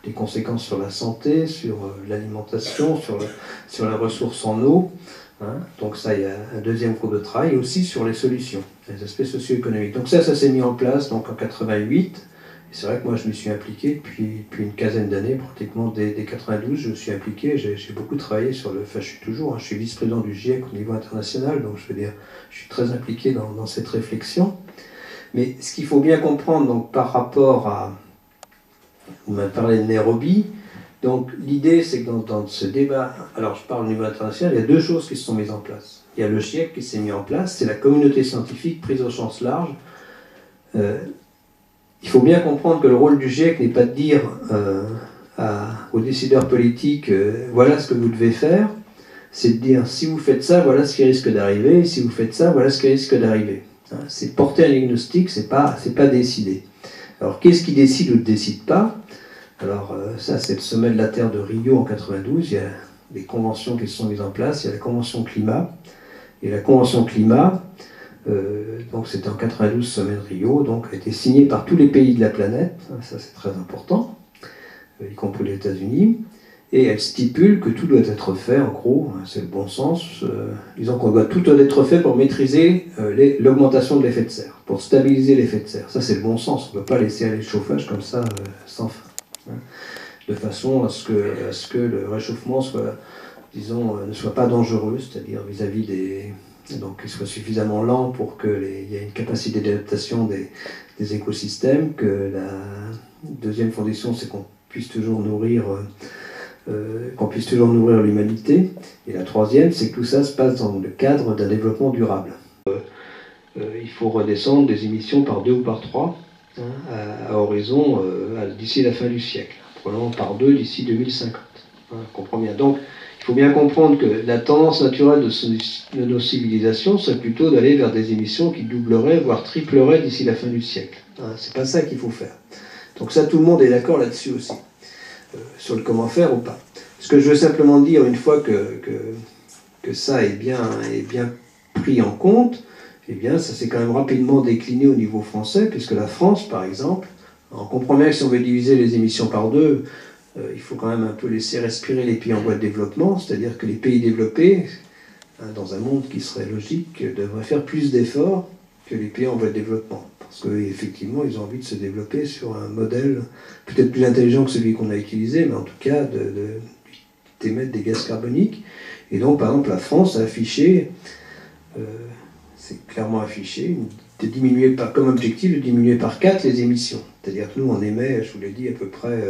des conséquences sur la santé, sur l'alimentation, sur la ressource en eau, hein, donc ça il y a un deuxième groupe de travail, et aussi sur les solutions, les aspects socio-économiques. Donc ça s'est mis en place donc en 88. C'est vrai que moi je m'y suis impliqué depuis une quinzaine d'années, pratiquement dès 92, je me suis impliqué, j'ai beaucoup travaillé sur le... Enfin je suis toujours, hein, je suis vice-président du GIEC au niveau international, donc je veux dire, je suis très impliqué dans cette réflexion. Mais ce qu'il faut bien comprendre donc, par rapport à... On m'a parlé de Nairobi, donc l'idée c'est que dans ce débat, alors je parle au niveau international, il y a 2 choses qui se sont mises en place. Il y a le GIEC qui s'est mis en place, c'est la communauté scientifique prise au sens large. Il faut bien comprendre que le rôle du GIEC n'est pas de dire aux décideurs politiques voilà ce que vous devez faire, c'est de dire si vous faites ça, voilà ce qui risque d'arriver, si vous faites ça, voilà ce qui risque d'arriver. Hein, c'est porter un diagnostic, c'est pas décider. Alors qu'est-ce qui décide ou ne décide pas? Alors ça c'est le sommet de la Terre de Rio en 92, il y a des conventions qui se sont mises en place, il y a la Convention climat, et la Convention climat, donc c'était en 92, sommet de Rio, donc a été signé par tous les pays de la planète, ça c'est très important, y compris les États-Unis, et elle stipule que tout doit être fait, en gros, c'est le bon sens, disons qu'on tout doit être fait pour maîtriser l'augmentation de l'effet de serre, pour stabiliser l'effet de serre. Ça c'est le bon sens, on ne peut pas laisser aller le chauffage comme ça sans fin, hein, de façon à ce que le réchauffement soit, disons, ne soit pas dangereux, c'est-à-dire vis-à-vis des... donc qu'il soit suffisamment lent pour qu'il y ait une capacité d'adaptation des écosystèmes, que la deuxième condition c'est qu'on puisse toujours nourrir l'humanité, et la troisième c'est que tout ça se passe dans le cadre d'un développement durable. Il faut redescendre des émissions par 2 ou par 3 hein, à horizon d'ici la fin du siècle, probablement par 2 d'ici 2050. Hein, on comprend bien. Donc il faut bien comprendre que la tendance naturelle de nos civilisations serait plutôt d'aller vers des émissions qui doubleraient, voire tripleraient d'ici la fin du siècle. Hein, c'est pas ça qu'il faut faire. Donc ça, tout le monde est d'accord là-dessus aussi, sur le comment faire ou pas. Ce que je veux simplement dire, une fois que ça est bien pris en compte, eh bien ça s'est quand même rapidement décliné au niveau français, puisque la France, par exemple, on comprend bien que si on veut diviser les émissions par 2, il faut quand même un peu laisser respirer les pays en voie de développement, c'est-à-dire que les pays développés, hein, dans un monde qui serait logique, devraient faire plus d'efforts que les pays en voie de développement. Parce qu'effectivement, ils ont envie de se développer sur un modèle peut-être plus intelligent que celui qu'on a utilisé, mais en tout cas d'émettre des gaz carboniques. Et donc, par exemple, la France a affiché, c'est clairement affiché, de diminuer comme objectif de diminuer par 4 les émissions. C'est-à-dire que nous, on émet, je vous l'ai dit, à peu près,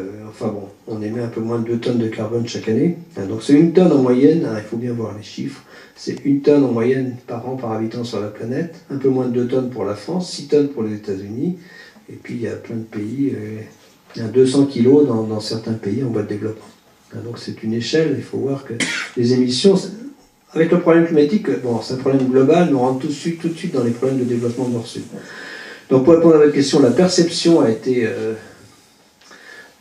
on émet un peu moins de 2 tonnes de carbone chaque année. Hein, donc c'est 1 tonne en moyenne, hein, il faut bien voir les chiffres, c'est 1 tonne en moyenne par an par habitant sur la planète, un peu moins de 2 tonnes pour la France, 6 tonnes pour les États-Unis, et puis il y a plein de pays, il y a 200 kilos dans certains pays en voie de développement. Hein, donc c'est une échelle, il faut voir que les émissions, avec le problème climatique, bon, c'est un problème global, nous rentre tout de suite dans les problèmes de développement nord-sud. Donc pour répondre à votre question, la perception a été...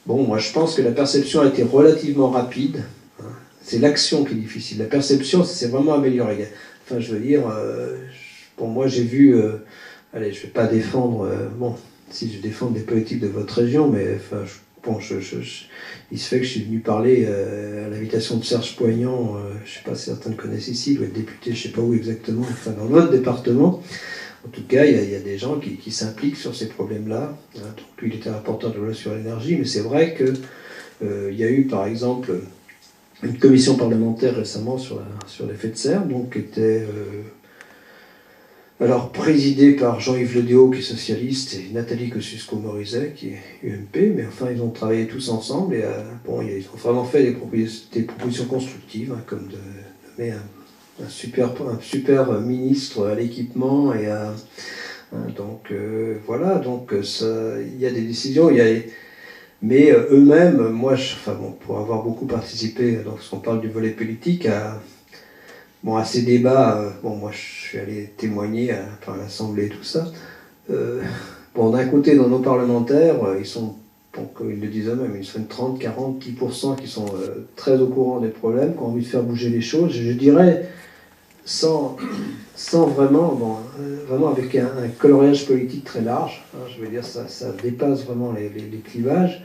bon, moi je pense que la perception a été relativement rapide. Hein. C'est l'action qui est difficile. La perception, c'est vraiment amélioré. Enfin, je veux dire, pour moi j'ai vu... allez, je ne vais pas défendre... bon, si je défends des politiques de votre région, mais enfin, il se fait que je suis venu parler à l'invitation de Serge Poignant, je ne sais pas si certains le connaissent ici, il doit être député, je ne sais pas où exactement, enfin dans votre département. En tout cas, il y a des gens qui s'impliquent sur ces problèmes-là. Hein. Donc, lui, il était rapporteur de loi sur l'énergie, mais c'est vrai qu'il y a eu, par exemple, une commission parlementaire récemment sur l'effet de serre, donc qui était Alors, présidé par Jean-Yves Le Déaut, qui est socialiste, et Nathalie Kosciusko-Morizet, qui est UMP, mais enfin, ils ont travaillé tous ensemble, et bon, ils ont vraiment fait des propositions constructives, hein, comme de nommer un super ministre à l'équipement, et donc, voilà, donc, il y a des décisions, mais eux-mêmes, moi, pour avoir beaucoup participé, lorsqu'on parle du volet politique, à ces débats, moi je suis allé témoigner à l'Assemblée et tout ça. D'un côté, dans nos parlementaires, ils sont, ils le disent eux-mêmes, ils sont 30, 40, 10% qui sont très au courant des problèmes, qui ont envie de faire bouger les choses. Je dirais, sans vraiment, vraiment avec un coloriage politique très large, hein, je veux dire, ça dépasse vraiment les clivages,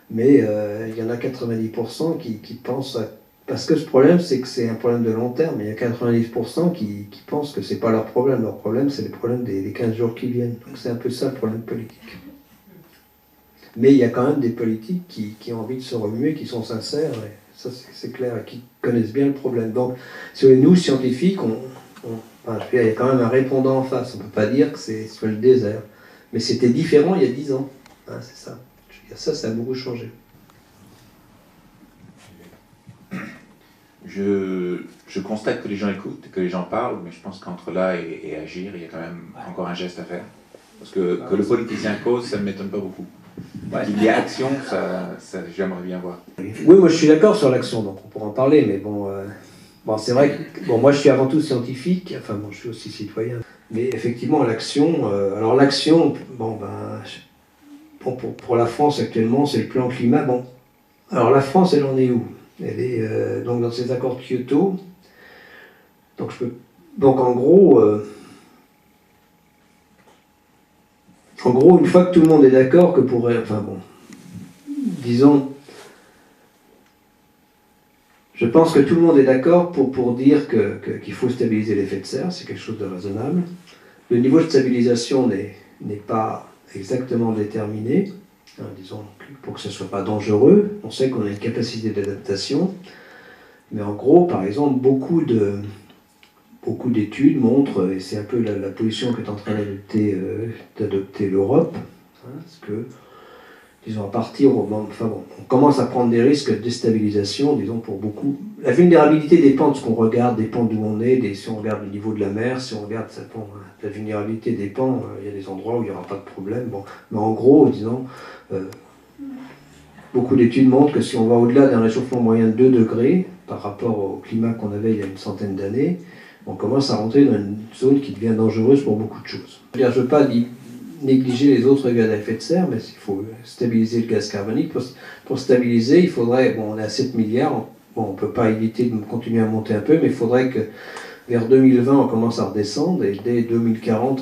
mais il y en a 90% qui pensent à. Parce que ce problème, c'est que c'est un problème de long terme. Il y a 90% qui pensent que c'est pas leur problème. Leur problème, c'est les problèmes des 15 jours qui viennent. Donc c'est un peu ça le problème politique. Mais il y a quand même des politiques qui ont envie de se remuer, qui sont sincères, et ça c'est clair, et qui connaissent bien le problème. Donc, nous, scientifiques, il y a quand même un répondant en face. On ne peut pas dire que c'est sur le désert. Mais c'était différent il y a 10 ans. Hein, c'est ça. Je veux dire, ça a beaucoup changé. Je constate que les gens écoutent, que les gens parlent, mais je pense qu'entre là et agir, il y a quand même encore un geste à faire. Parce que le politicien cause, ça ne m'étonne pas beaucoup. Il y a action, ça j'aimerais bien voir. Oui, moi je suis d'accord sur l'action, donc on pourra en parler, mais c'est vrai que moi je suis avant tout scientifique, je suis aussi citoyen. Mais effectivement, l'action, pour la France actuellement, c'est le plan climat. Alors la France, elle en est où ? Elle est donc dans ces accords de Kyoto. Donc en gros, une fois que tout le monde est d'accord que disons, je pense que tout le monde est d'accord pour dire qu'il faut stabiliser l'effet de serre, c'est quelque chose de raisonnable. Le niveau de stabilisation n'est pas exactement déterminé. Disons, pour que ce ne soit pas dangereux, on sait qu'on a une capacité d'adaptation, mais en gros, par exemple, beaucoup d'études montrent, et c'est un peu la position qu'est en train d'adopter l'Europe, parce que, disons, on commence à prendre des risques de déstabilisation, disons, pour beaucoup. La vulnérabilité dépend de ce qu'on regarde, dépend d'où on est, si on regarde le niveau de la mer, si on regarde, la vulnérabilité dépend, il y a des endroits où il n'y aura pas de problème, mais en gros, disons, beaucoup d'études montrent que si on va au-delà d'un réchauffement moyen de 2 degrés par rapport au climat qu'on avait il y a une centaine d'années, on commence à rentrer dans une zone qui devient dangereuse pour beaucoup de choses. Je ne veux pas négliger les autres gaz à effet de serre, mais il faut stabiliser le gaz carbonique. Pour stabiliser, il faudrait, on est à 7 milliards, on ne peut pas éviter de continuer à monter un peu, mais il faudrait que vers 2020, on commence à redescendre, et dès 2040,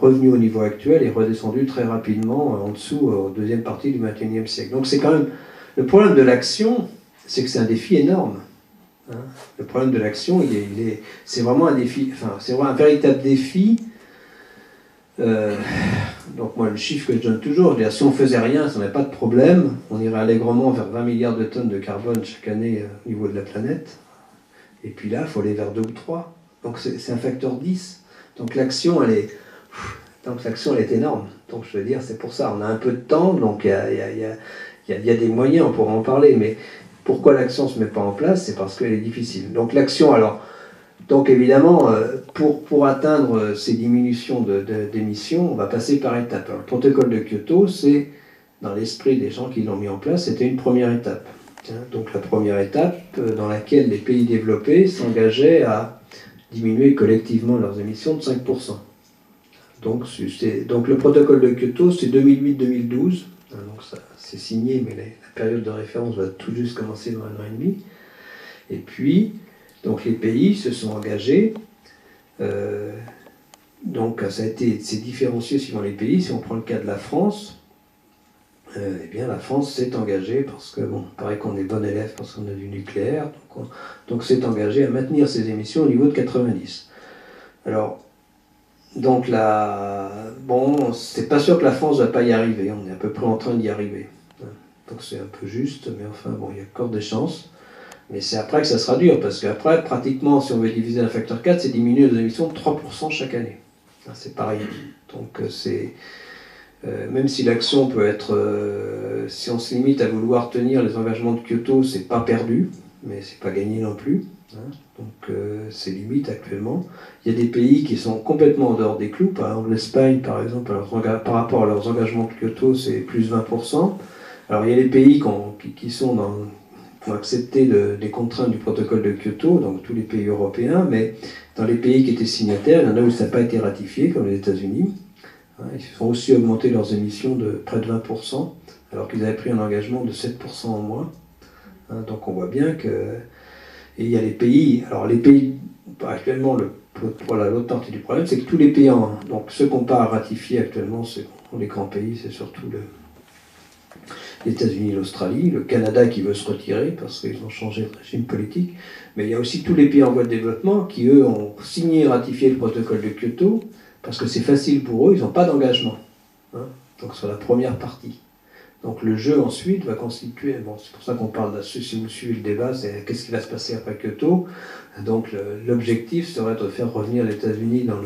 revenu au niveau actuel et redescendu très rapidement en dessous, en deuxième partie du XXIe siècle. Donc c'est quand même... Le problème de l'action, c'est que c'est un défi énorme. Hein. Le problème de l'action, c'est vraiment un défi, c'est vraiment un véritable défi. Donc moi, le chiffre que je donne toujours, je veux dire, si on ne faisait rien, si on n'avait pas de problème, on irait allègrement vers 20 milliards de tonnes de carbone chaque année au niveau de la planète. Et puis là, il faut aller vers 2 ou 3. Donc c'est un facteur 10. Donc l'action, elle est énorme. Donc je veux dire, c'est pour ça. On a un peu de temps, donc il y a des moyens, on pourra en parler. Mais pourquoi l'action ne se met pas en place? C'est parce qu'elle est difficile. Donc l'action, donc évidemment, pour atteindre ces diminutions d'émissions, on va passer par étapes. Alors, le protocole de Kyoto, c'est, dans l'esprit des gens qui l'ont mis en place, c'était une première étape. Donc la première étape dans laquelle les pays développés s'engageaient à diminuer collectivement leurs émissions de 5%. Donc le protocole de Kyoto, c'est 2008-2012. Donc ça, c'est signé, mais la période de référence va tout juste commencer dans 1 an et demi. Et puis, donc les pays se sont engagés. Donc c'est différencié suivant les pays. Si on prend le cas de la France, eh bien la France s'est engagée, parce que, il paraît qu'on est bon élève parce qu'on a du nucléaire, donc s'est engagée à maintenir ses émissions au niveau de 90. Alors, donc c'est pas sûr que la France ne va pas y arriver, on est à peu près en train d'y arriver. Donc c'est un peu juste, mais enfin, il y a encore des chances. Mais c'est après que ça sera dur, parce qu'après, pratiquement, si on veut diviser un facteur 4, c'est diminuer nos émissions de 3% chaque année. C'est pareil. Donc même si l'action peut être, si on se limite à vouloir tenir les engagements de Kyoto, c'est pas perdu, mais c'est pas gagné non plus. Donc c'est limite actuellement. Il y a des pays qui sont complètement en dehors des clous. Par exemple l'Espagne, par exemple, par rapport à leurs engagements de Kyoto, c'est plus 20%. Alors il y a des pays qui sont qui ont accepté les contraintes du protocole de Kyoto, donc tous les pays européens, mais dans les pays qui étaient signataires, il y en a où ça n'a pas été ratifié, comme les États-Unis. Ils ont aussi augmenté leurs émissions de près de 20%, alors qu'ils avaient pris un engagement de 7% en moins. Donc on voit bien que... Et il y a les pays... Alors les pays, actuellement, l'autre partie du problème, c'est que tous les pays, donc ceux qu'on pas à ratifier actuellement, les grands pays, c'est surtout les États-Unis, l'Australie, le Canada qui veut se retirer parce qu'ils ont changé de régime politique, mais il y a aussi tous les pays en voie de développement qui, eux, ont signé et ratifié le protocole de Kyoto parce que c'est facile pour eux, ils n'ont pas d'engagement. Donc sur la première partie. Donc le jeu ensuite va constituer, bon, c'est pour ça qu'on parle si vous suivez le débat, c'est qu'est-ce qui va se passer après Kyoto. Donc l'objectif serait de faire revenir les États-Unis dans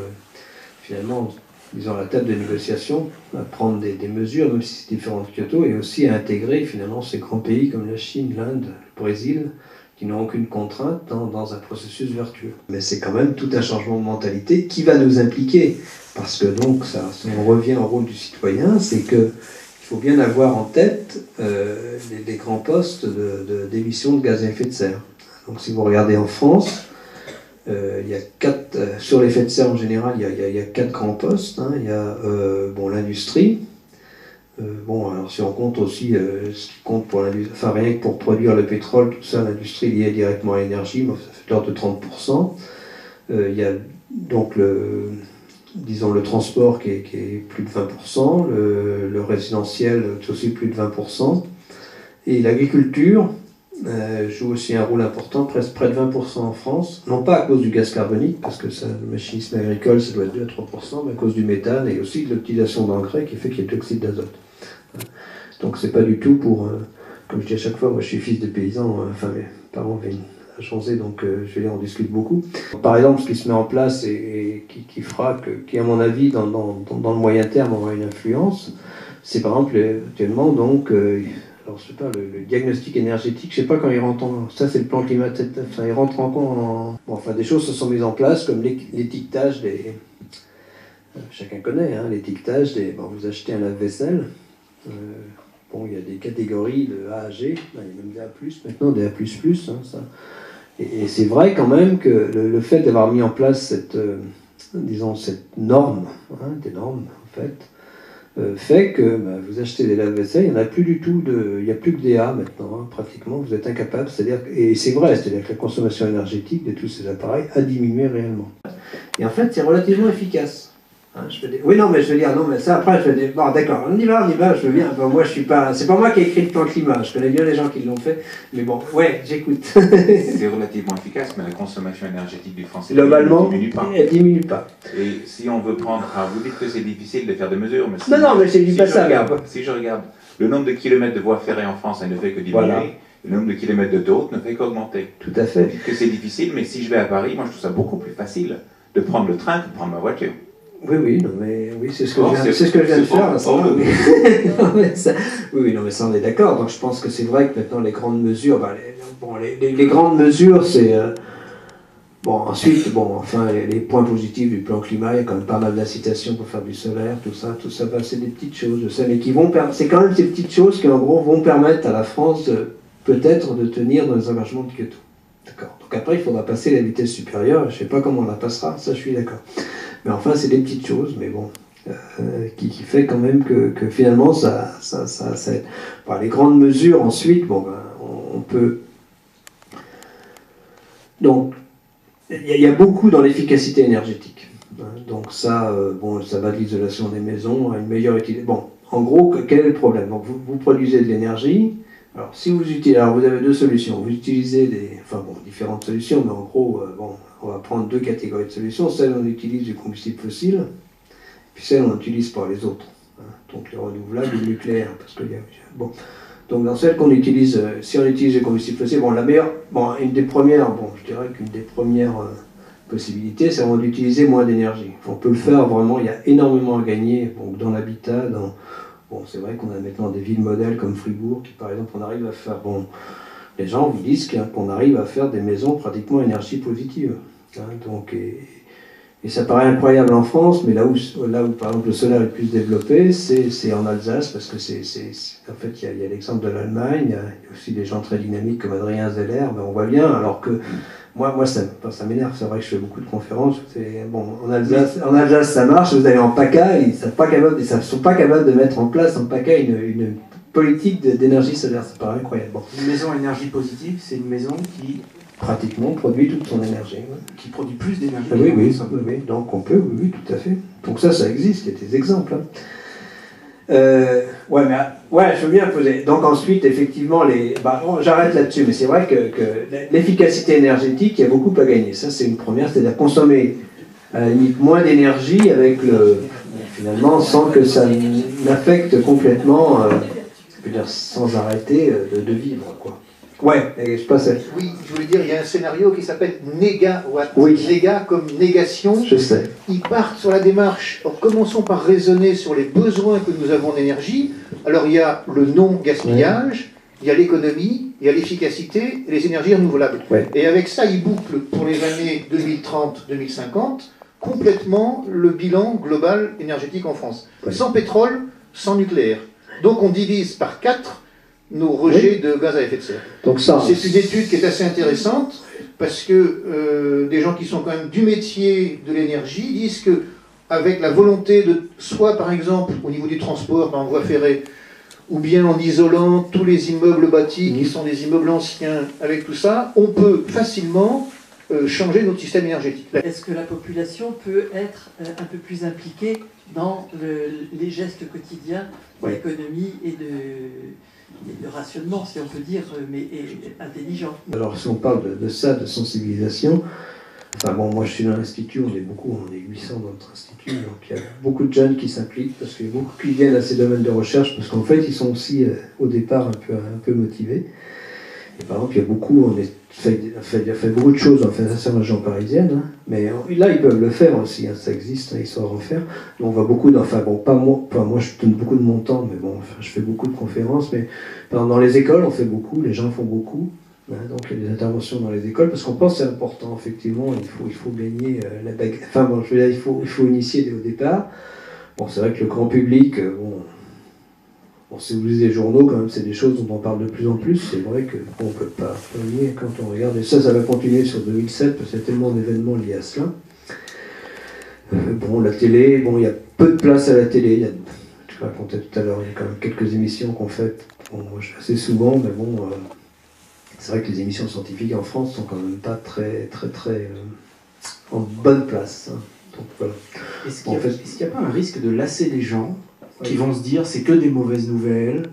finalement, disons, la table de négociation, à prendre des mesures, même si c'est différent de Kyoto, et aussi à intégrer finalement ces grands pays comme la Chine, l'Inde, le Brésil, qui n'ont aucune contrainte dans un processus vertueux. Mais c'est quand même tout un changement de mentalité qui va nous impliquer, parce que donc, si on revient au rôle du citoyen, c'est que il faut bien avoir en tête les grands postes d'émissions de gaz à effet de serre. Donc si vous regardez en France, il y a sur l'effet de serre en général, il y a 4 grands postes. Il y a l'industrie. Alors si on compte aussi ce qui compte pour l'industrie, enfin rien que pour produire le pétrole, tout ça, l'industrie liée directement à l'énergie, ça fait l'ordre de 30%. Il y a donc le transport qui est plus de 20%, le résidentiel c'est aussi plus de 20%, et l'agriculture joue aussi un rôle important, presque près de 20% en France, non pas à cause du gaz carbonique, parce que le machinisme agricole ça doit être 2 à 3%, mais à cause du méthane et aussi de l'utilisation d'engrais qui fait qu'il y a de l'oxyde d'azote. Donc c'est pas du tout pour, comme je dis à chaque fois, moi je suis fils de paysan, enfin mes parents avaient à changer, donc je vais dire, on discute beaucoup. Par exemple, ce qui se met en place et qui à mon avis dans le moyen terme aura une influence, c'est par exemple actuellement donc alors je sais pas, le diagnostic énergétique, je sais pas quand il rentre ça c'est le plan climatique, enfin il rentre en compte des choses se sont mises en place comme l'étiquetage des chacun connaît l'étiquetage des vous achetez un lave-vaisselle, il y a des catégories de A à G, il y a même des A+, maintenant des A++, ça. Et c'est vrai quand même que le fait d'avoir mis en place cette norme, des normes en fait que vous achetez des lave-vaisselle, il n'y en a plus du tout il n'y a plus que des A maintenant, pratiquement, vous êtes incapable, et c'est vrai, c'est-à-dire que la consommation énergétique de tous ces appareils a diminué réellement. Et en fait, c'est relativement efficace. Oui, non, mais je veux dire, non, mais ça après, je veux dire, bon, d'accord, on y va, je veux bien. Bon, moi, je suis pas, c'est pas moi qui ai écrit le plan climat, je connais bien les gens qui l'ont fait, mais bon, ouais, j'écoute. C'est relativement efficace, mais la consommation énergétique du français globalement, elle diminue pas. Et si on veut prendre, vous dites que c'est difficile de faire des mesures, mais mais c'est du passage. Si je regarde le nombre de kilomètres de voies ferrées en France, elle ne fait que diminuer. Voilà. Le nombre de kilomètres d'autoroutes ne fait qu'augmenter. Tout à fait. Vous dites que c'est difficile, mais si je vais à Paris, moi, je trouve ça beaucoup plus facile de prendre le train que de prendre ma voiture. Oui, c'est ce que je viens de faire. Oui, mais ça on est d'accord. Donc je pense que c'est vrai que maintenant les grandes mesures, les grandes mesures, c'est ensuite, les points positifs du plan climat, il y a quand même pas mal d'incitations pour faire du solaire, tout ça, c'est des petites choses, je sais, mais c'est quand même ces petites choses qui en gros vont permettre à la France peut-être de tenir dans les engagements de Kyoto. D'accord. Donc après il faudra passer la vitesse supérieure. Je sais pas comment on la passera, ça je suis d'accord. Mais enfin, c'est des petites choses, mais bon, qui fait quand même que finalement, ça aide. Les grandes mesures, ensuite, on peut... Donc, il y a beaucoup dans l'efficacité énergétique. Donc ça, ça va de l'isolation des maisons à une meilleure utilisation. Bon, en gros, quel est le problème? Donc, vous produisez de l'énergie. Alors, vous avez deux solutions. Vous utilisez différentes solutions, mais en gros, on va prendre deux catégories de solutions. Celle où on utilise du combustible fossile, puis celle où on utilise pas les autres. Donc les renouvelables et le nucléaire. Donc dans celle qu'on utilise, si on utilise les combustibles fossiles, une des premières, je dirais qu'une des premières possibilité, c'est vraiment d'utiliser moins d'énergie. On peut le faire vraiment, il y a énormément à gagner dans l'habitat. Bon, c'est vrai qu'on a maintenant des villes modèles comme Fribourg, qui par exemple, on arrive à faire... Bon, les gens vous disent qu'on arrive à faire des maisons pratiquement énergie positive. Hein, donc, et ça paraît incroyable en France, mais là où par exemple le solaire est le plus développé, c'est en Alsace, parce que en fait il y a l'exemple de l'Allemagne, il y a aussi des gens très dynamiques comme Adrien Zeller, ben on voit bien, alors que moi ça m'énerve, c'est vrai que je fais beaucoup de conférences, bon, en Alsace ça marche, vous allez en PACA, ils ne sont pas capables de mettre en place en PACA une politique d'énergie solaire, ça paraît incroyable. Bon. Une maison à énergie positive, c'est une maison qui pratiquement produit toute son énergie. Ouais. Qui produit plus d'énergie. Oui, donc on peut, oui, tout à fait. Donc ça existe, il y a des exemples. Hein. Je veux bien poser. Donc ensuite, effectivement, j'arrête là-dessus, mais c'est vrai que l'efficacité énergétique, il y a beaucoup à gagner. Ça, c'est une première, c'est-à-dire consommer à la limite moins d'énergie finalement, sans que ça n'affecte complètement, je veux dire, sans arrêter de vivre, quoi. Ouais, je passe. Oui, je voulais dire, il y a un scénario qui s'appelle négawatt. Oui. Néga comme négation. Je sais. Ils partent sur la démarche. Alors, commençons par raisonner sur les besoins que nous avons d'énergie. Alors, il y a le non-gaspillage, il y a l'économie, il y a l'efficacité et les énergies renouvelables. Ouais. Et avec ça, ils bouclent pour les années 2030-2050 complètement le bilan global énergétique en France. Ouais. Sans pétrole, sans nucléaire. Donc, on divise par 4 nos rejets de gaz à effet de serre. Donc c'est une étude qui est assez intéressante parce que des gens qui sont quand même du métier de l'énergie disent que avec la volonté de, soit par exemple au niveau du transport en voie ferrée, ou bien en isolant tous les immeubles bâtis qui sont des immeubles anciens, avec tout ça, on peut facilement changer notre système énergétique. Est-ce que la population peut être un peu plus impliquée dans les gestes quotidiens d'économie et de rationnement, si on peut dire, mais intelligent. Alors, si on parle de ça, de sensibilisation, enfin bon, moi je suis dans l'institut, on est 800 dans notre institut, donc il y a beaucoup de jeunes qui s'impliquent, parce qu'il y a beaucoup qui viennent à ces domaines de recherche, parce qu'en fait, ils sont aussi, au départ, un peu motivés. Et par exemple, il y a beaucoup, on a fait beaucoup de choses, enfin, ça c'est en région parisienne, hein, mais là, ils peuvent le faire aussi, hein, ça existe, hein, ils savent en faire. Donc, on va beaucoup, moi je donne beaucoup de mon temps, mais bon, enfin, je fais beaucoup de conférences, mais dans les écoles, on fait beaucoup, les gens font beaucoup, hein, donc il y a des interventions dans les écoles, parce qu'on pense que c'est important, effectivement, il faut gagner la bague, enfin bon, je veux dire, il faut initier dès au départ. Bon, c'est vrai que le grand public, Bon, si vous lisez les journaux, quand même, c'est des choses dont on parle de plus en plus. C'est vrai qu'on ne peut pas nier quand on regarde. Et ça va continuer sur 2007, parce qu'il y a tellement d'événements liés à cela. La télé, il y a peu de place à la télé. Je racontais tout à l'heure, il y a quand même quelques émissions qu'on fait. Bon, moi, je fais assez souvent, mais c'est vrai que les émissions scientifiques en France sont quand même pas très en bonne place. Hein. Donc, voilà. Est-ce qu'il n'y a pas un risque de lasser les gens qui vont se dire c'est que des mauvaises nouvelles,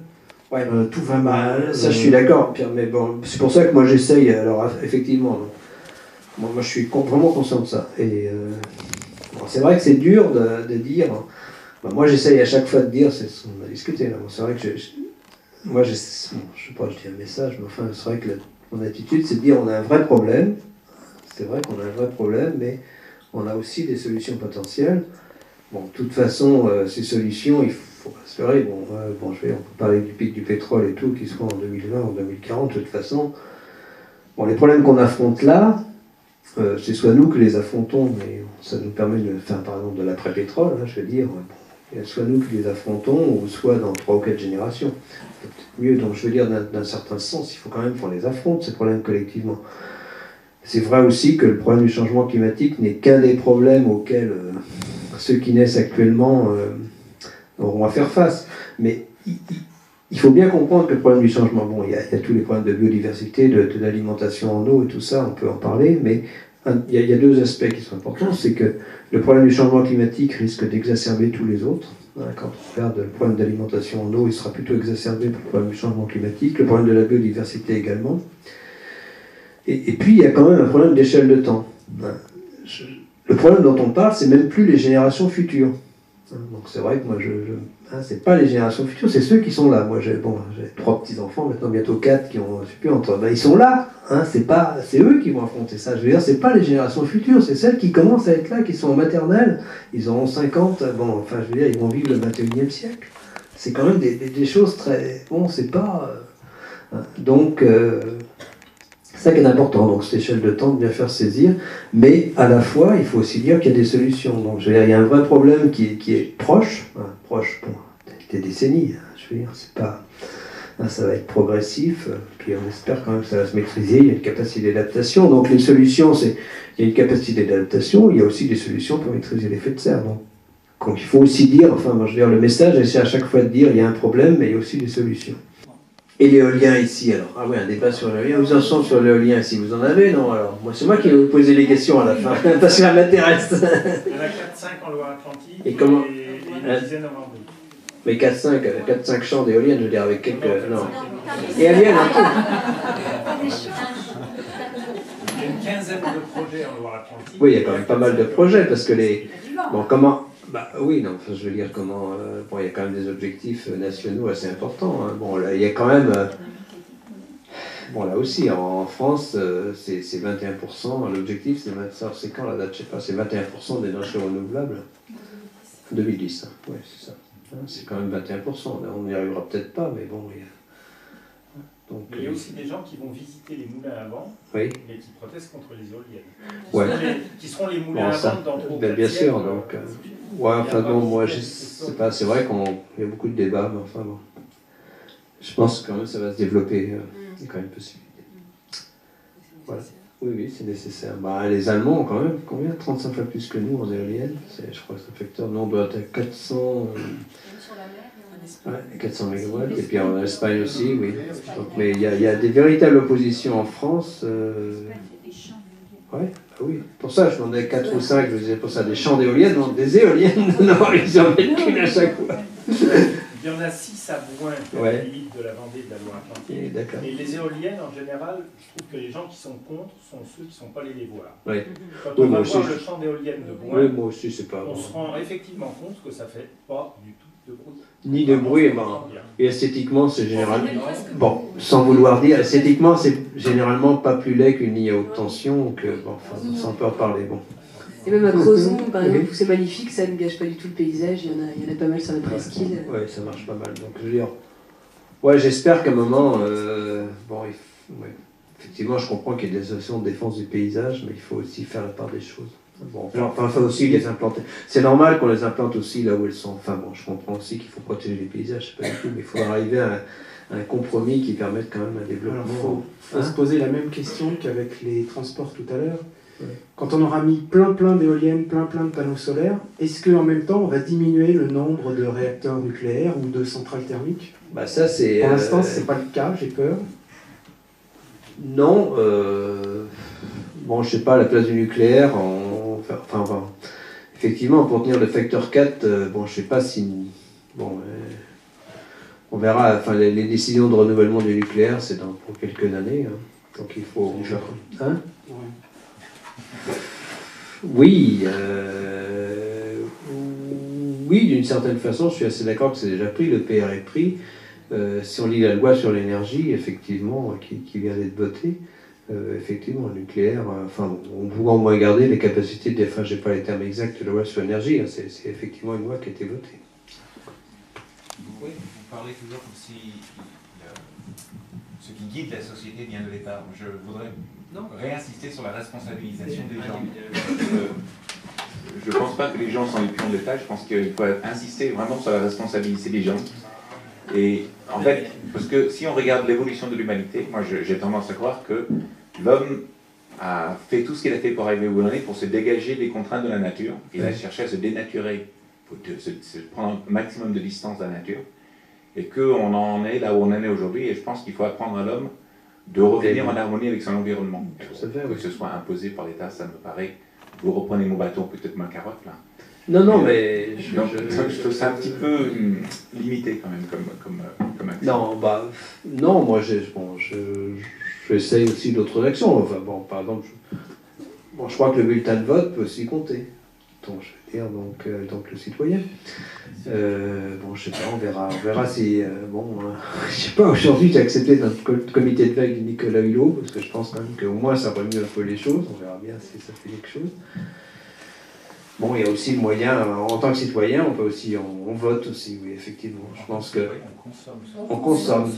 tout va mal. Ça, je suis d'accord, Pierre, mais bon, c'est pour ça que moi j'essaye. Alors, effectivement, moi je suis vraiment conscient de ça. Et c'est vrai que c'est dur de dire. Moi, j'essaye à chaque fois de dire, c'est ce qu'on a discuté là. C'est vrai que moi, je sais pas, je dis un message, mais enfin, c'est vrai que mon attitude, c'est de dire on a un vrai problème. C'est vrai qu'on a un vrai problème, mais on a aussi des solutions potentielles. Bon, de toute façon, ces solutions, il faut espérer. On peut parler du pic du pétrole et tout, qui sera en 2020 ou en 2040. De toute façon, les problèmes qu'on affronte là, c'est soit nous qui les affrontons, mais ça nous permet de faire, par exemple, de l'après-pétrole, hein, je veux dire, soit nous qui les affrontons, ou soit dans 3 ou 4 générations. C'est peut-être mieux, donc je veux dire, d'un certain sens, il faut quand même qu'on les affronte, ces problèmes collectivement. C'est vrai aussi que le problème du changement climatique n'est qu'un des problèmes auxquels ceux qui naissent actuellement auront à faire face. Mais il faut bien comprendre que le problème du changement, il y a tous les problèmes de biodiversité, de l'alimentation en eau et tout ça, on peut en parler, mais il y a 2 aspects qui sont importants. C'est que le problème du changement climatique risque d'exacerber tous les autres. Quand on regarde le problème d'alimentation en eau, il sera plutôt exacerbé par le problème du changement climatique, le problème de la biodiversité également. Et puis, il y a quand même un problème d'échelle de temps. Le problème dont on parle, c'est même plus les générations futures. Donc c'est vrai que moi, c'est pas les générations futures, c'est ceux qui sont là. Moi, j'ai 3 petits-enfants, maintenant bientôt 4 qui ont, je sais plus, ils sont là. C'est eux qui vont affronter ça. Je veux dire, c'est pas les générations futures, c'est celles qui commencent à être là, qui sont en maternelle. Ils auront 50, je veux dire, ils vont vivre le 21e siècle. C'est quand même des choses très... Bon, c'est pas... Donc, c'est ça qui est important, donc cette échelle de temps de bien faire saisir, mais à la fois, il faut aussi dire qu'il y a des solutions. Donc, je veux dire, il y a un vrai problème qui est proche, des décennies, je veux dire, c'est pas... ça va être progressif, puis on espère quand même que ça va se maîtriser, il y a une capacité d'adaptation. Donc les solutions, il y a une capacité d'adaptation, il y a aussi des solutions pour maîtriser l'effet de serre. Donc il faut aussi dire, je veux dire, le message, c'est à chaque fois de dire, il y a un problème, mais il y a aussi des solutions. Et l'éolien ici, alors, un débat sur l'éolien, vous en sont sur l'éolien ici, vous en avez, non? Alors, c'est moi qui vais vous poser les questions à la fin, parce que ça m'intéresse. Il y en a 4-5 en Loire-Atlantique et une dizaine en Vendée. Mais 4-5 champs d'éoliennes, je veux dire, avec quelques... Non. Éoliennes, en tout. Il y a une quinzaine de projets en Loire-Atlantique. Oui, il y a quand même pas mal de projets, parce que les... comment... oui, non, je veux dire, comment... il y a quand même des objectifs nationaux assez importants. Là, il y a quand même... là aussi, en France, c'est 21%. L'objectif, c'est quand la date? Je sais pas, c'est 21% d'énergie renouvelable. 2010, oui, c'est ça. C'est quand même 21%. On n'y arrivera peut-être pas, mais bon... Donc, mais il y a aussi des gens qui vont visiter les moulins à vent, oui, mais qui protestent contre les éoliennes. Ouais. Qui seront les moulins à vent dans 3 ou 4 bien sûr, siècles, donc... moi, je sais pas, c'est vrai qu'il y a beaucoup de débats, mais enfin bon... Je pense que quand même ça va se développer, il y a quand même possibilité. Voilà. Oui, c'est nécessaire. Les Allemands ont quand même, combien? 35 fois plus que nous en éoliennes. Je crois que c'est un facteur, nous on doit être à 400... 400 MW, et puis en Espagne aussi, oui. Donc, mais il y a des véritables oppositions en France. Oui. Pour ça, je demandais 4 ou 5, je disais pour ça, des champs d'éoliennes, non, des éoliennes, non, ils en mettent qu'une à chaque fois. Il y en a 6 à Bouin, à la limite de la Vendée et de la Loire-Atlantique. Et les éoliennes, en général, je trouve que les gens qui sont contre sont ceux qui ne sont pas allés les voir. Oui. Quand on va voir le champ d'éoliennes de Bouin, moi aussi, c'est pas on se rend effectivement compte que ça ne fait pas du tout de bruit. Ni de bruit, et esthétiquement, c'est généralement... sans vouloir dire, esthétiquement, c'est généralement pas plus laid qu'une ligne à haute tension, sans peut en parler, Et même à Crozon, par exemple, où c'est magnifique, ça ne gâche pas du tout le paysage, il y en a pas mal sur la presqu'île. Oui, ça marche pas mal. Donc, je veux dire, j'espère qu'à un moment, effectivement, je comprends qu'il y a des associations de défense du paysage, mais il faut aussi faire la part des choses. Il faut aussi les implanter. C'est normal qu'on les implante aussi là où elles sont. Je comprends aussi qu'il faut protéger les paysages, c'est pas du tout, mais il faut arriver à un compromis qui permette quand même un développement. Alors, faut se poser la même question qu'avec les transports tout à l'heure. Quand on aura mis plein d'éoliennes, plein de panneaux solaires, est-ce qu'en même temps on va diminuer le nombre de réacteurs nucléaires ou de centrales thermiques? Ça, c'est... Pour l'instant, c'est pas le cas, j'ai peur. Non, je sais pas, à la place du nucléaire, effectivement, pour tenir le facteur 4, je sais pas si... on verra, les décisions de renouvellement du nucléaire, c'est pour quelques années, donc il faut... Oui, d'une certaine façon, je suis assez d'accord que c'est déjà pris, le PR est pris. Si on lit la loi sur l'énergie, effectivement, qui vient d'être votée, effectivement, le nucléaire, on pourra au moins garder les capacités, je n'ai pas les termes exacts de la loi sur l'énergie, c'est effectivement une loi qui a été votée. Oui, vous parlez toujours comme si ce qui guide la société vient de l'État. Je voudrais réinsister sur la responsabilisation des gens. Je ne pense pas que les gens sont les pions de l'État, je pense qu'il faut insister vraiment sur la responsabilité des gens. Et en fait, parce que si on regarde l'évolution de l'humanité, moi j'ai tendance à croire que l'homme a fait tout ce qu'il a fait pour arriver où il en est, pour se dégager des contraintes de la nature. Il a cherché à se dénaturer, pour se prendre un maximum de distance de la nature. Et qu'on en est là où on en est aujourd'hui, et je pense qu'il faut apprendre à l'homme de revenir en harmonie avec son environnement. Que ce soit imposé par l'État, ça me paraît... Vous reprenez mon bâton, peut-être ma carotte, là. Non, mais... Je trouve ça un petit peu limité, quand même, comme action. Non, moi, j'essaye aussi d'autres actions. Par exemple, je crois que le bulletin de vote peut aussi compter. Donc, je veux dire, donc le citoyen. Bon, je sais pas, on verra si... je sais pas, aujourd'hui j'ai accepté notre comité de veille de Nicolas Hulot, parce que je pense quand même qu'au moins ça remue un peu les choses, on verra bien si ça fait quelque chose. Bon, il y a aussi le moyen, en tant que citoyen, on peut aussi, on vote aussi, oui, effectivement. Je pense que... On consomme.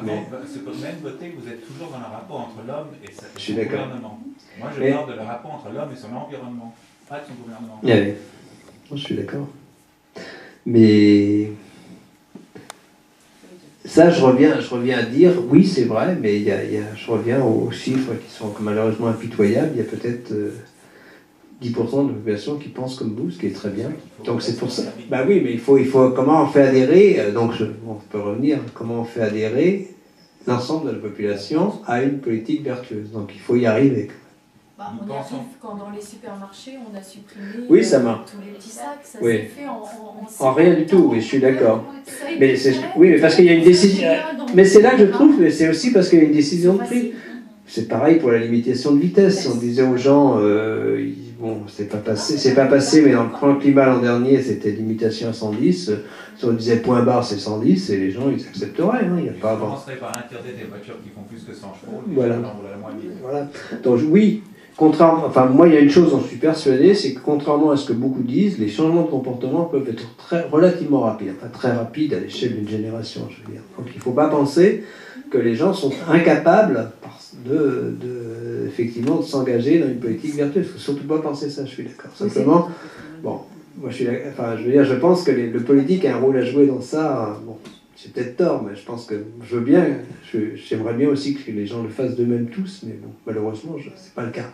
Mais c'est quand même voter que vous êtes toujours dans le rapport entre l'homme et son gouvernement. Moi, je parle de le rapport entre l'homme et son environnement, pas de son gouvernement. Oui, je suis d'accord. Mais ça, je reviens à dire, oui, c'est vrai, mais je reviens aux chiffres qui sont malheureusement impitoyables. Il y a peut-être 10% de la population qui pense comme vous, ce qui est très bien. Donc c'est pour ça. Bah oui, mais il faut comment on fait adhérer, on peut revenir, comment on fait adhérer l'ensemble de la population à une politique vertueuse. Donc il faut y arriver. Bah, on y arrive quand dans les supermarchés on a supprimé oui, ça marche. tous les petits sacs, ça oui. s'est fait en rien du tout, oui, je suis d'accord. Mais oui, mais parce qu'il y a une décision. Mais c'est là que je trouve, mais c'est aussi parce qu'il y a une décision de prise. C'est pareil pour la limitation de vitesse. Si on disait aux gens, bon, c'est pas passé, mais dans le plan climat l'an dernier, c'était limitation à 110. Si on disait point barre, c'est 110, et les gens, ils accepteraient. Hein, on commencerait par interdire des voitures qui font plus que 100 chevaux. Voilà. Donc oui. Contrairement, enfin, moi, il y a une chose dont je suis persuadé, c'est que contrairement à ce que beaucoup disent, les changements de comportement peuvent être relativement rapides, enfin très rapides à l'échelle d'une génération, je veux dire. Donc il ne faut pas penser que les gens sont incapables effectivement de s'engager dans une politique vertueuse. Il ne faut surtout pas penser ça, je suis d'accord. Simplement, bon, moi je pense que le politique a un rôle à jouer dans ça. Bon, j'ai peut-être tort, mais je pense que j'aimerais bien aussi que les gens le fassent d'eux-mêmes tous, mais bon, malheureusement, c'est pas le cas.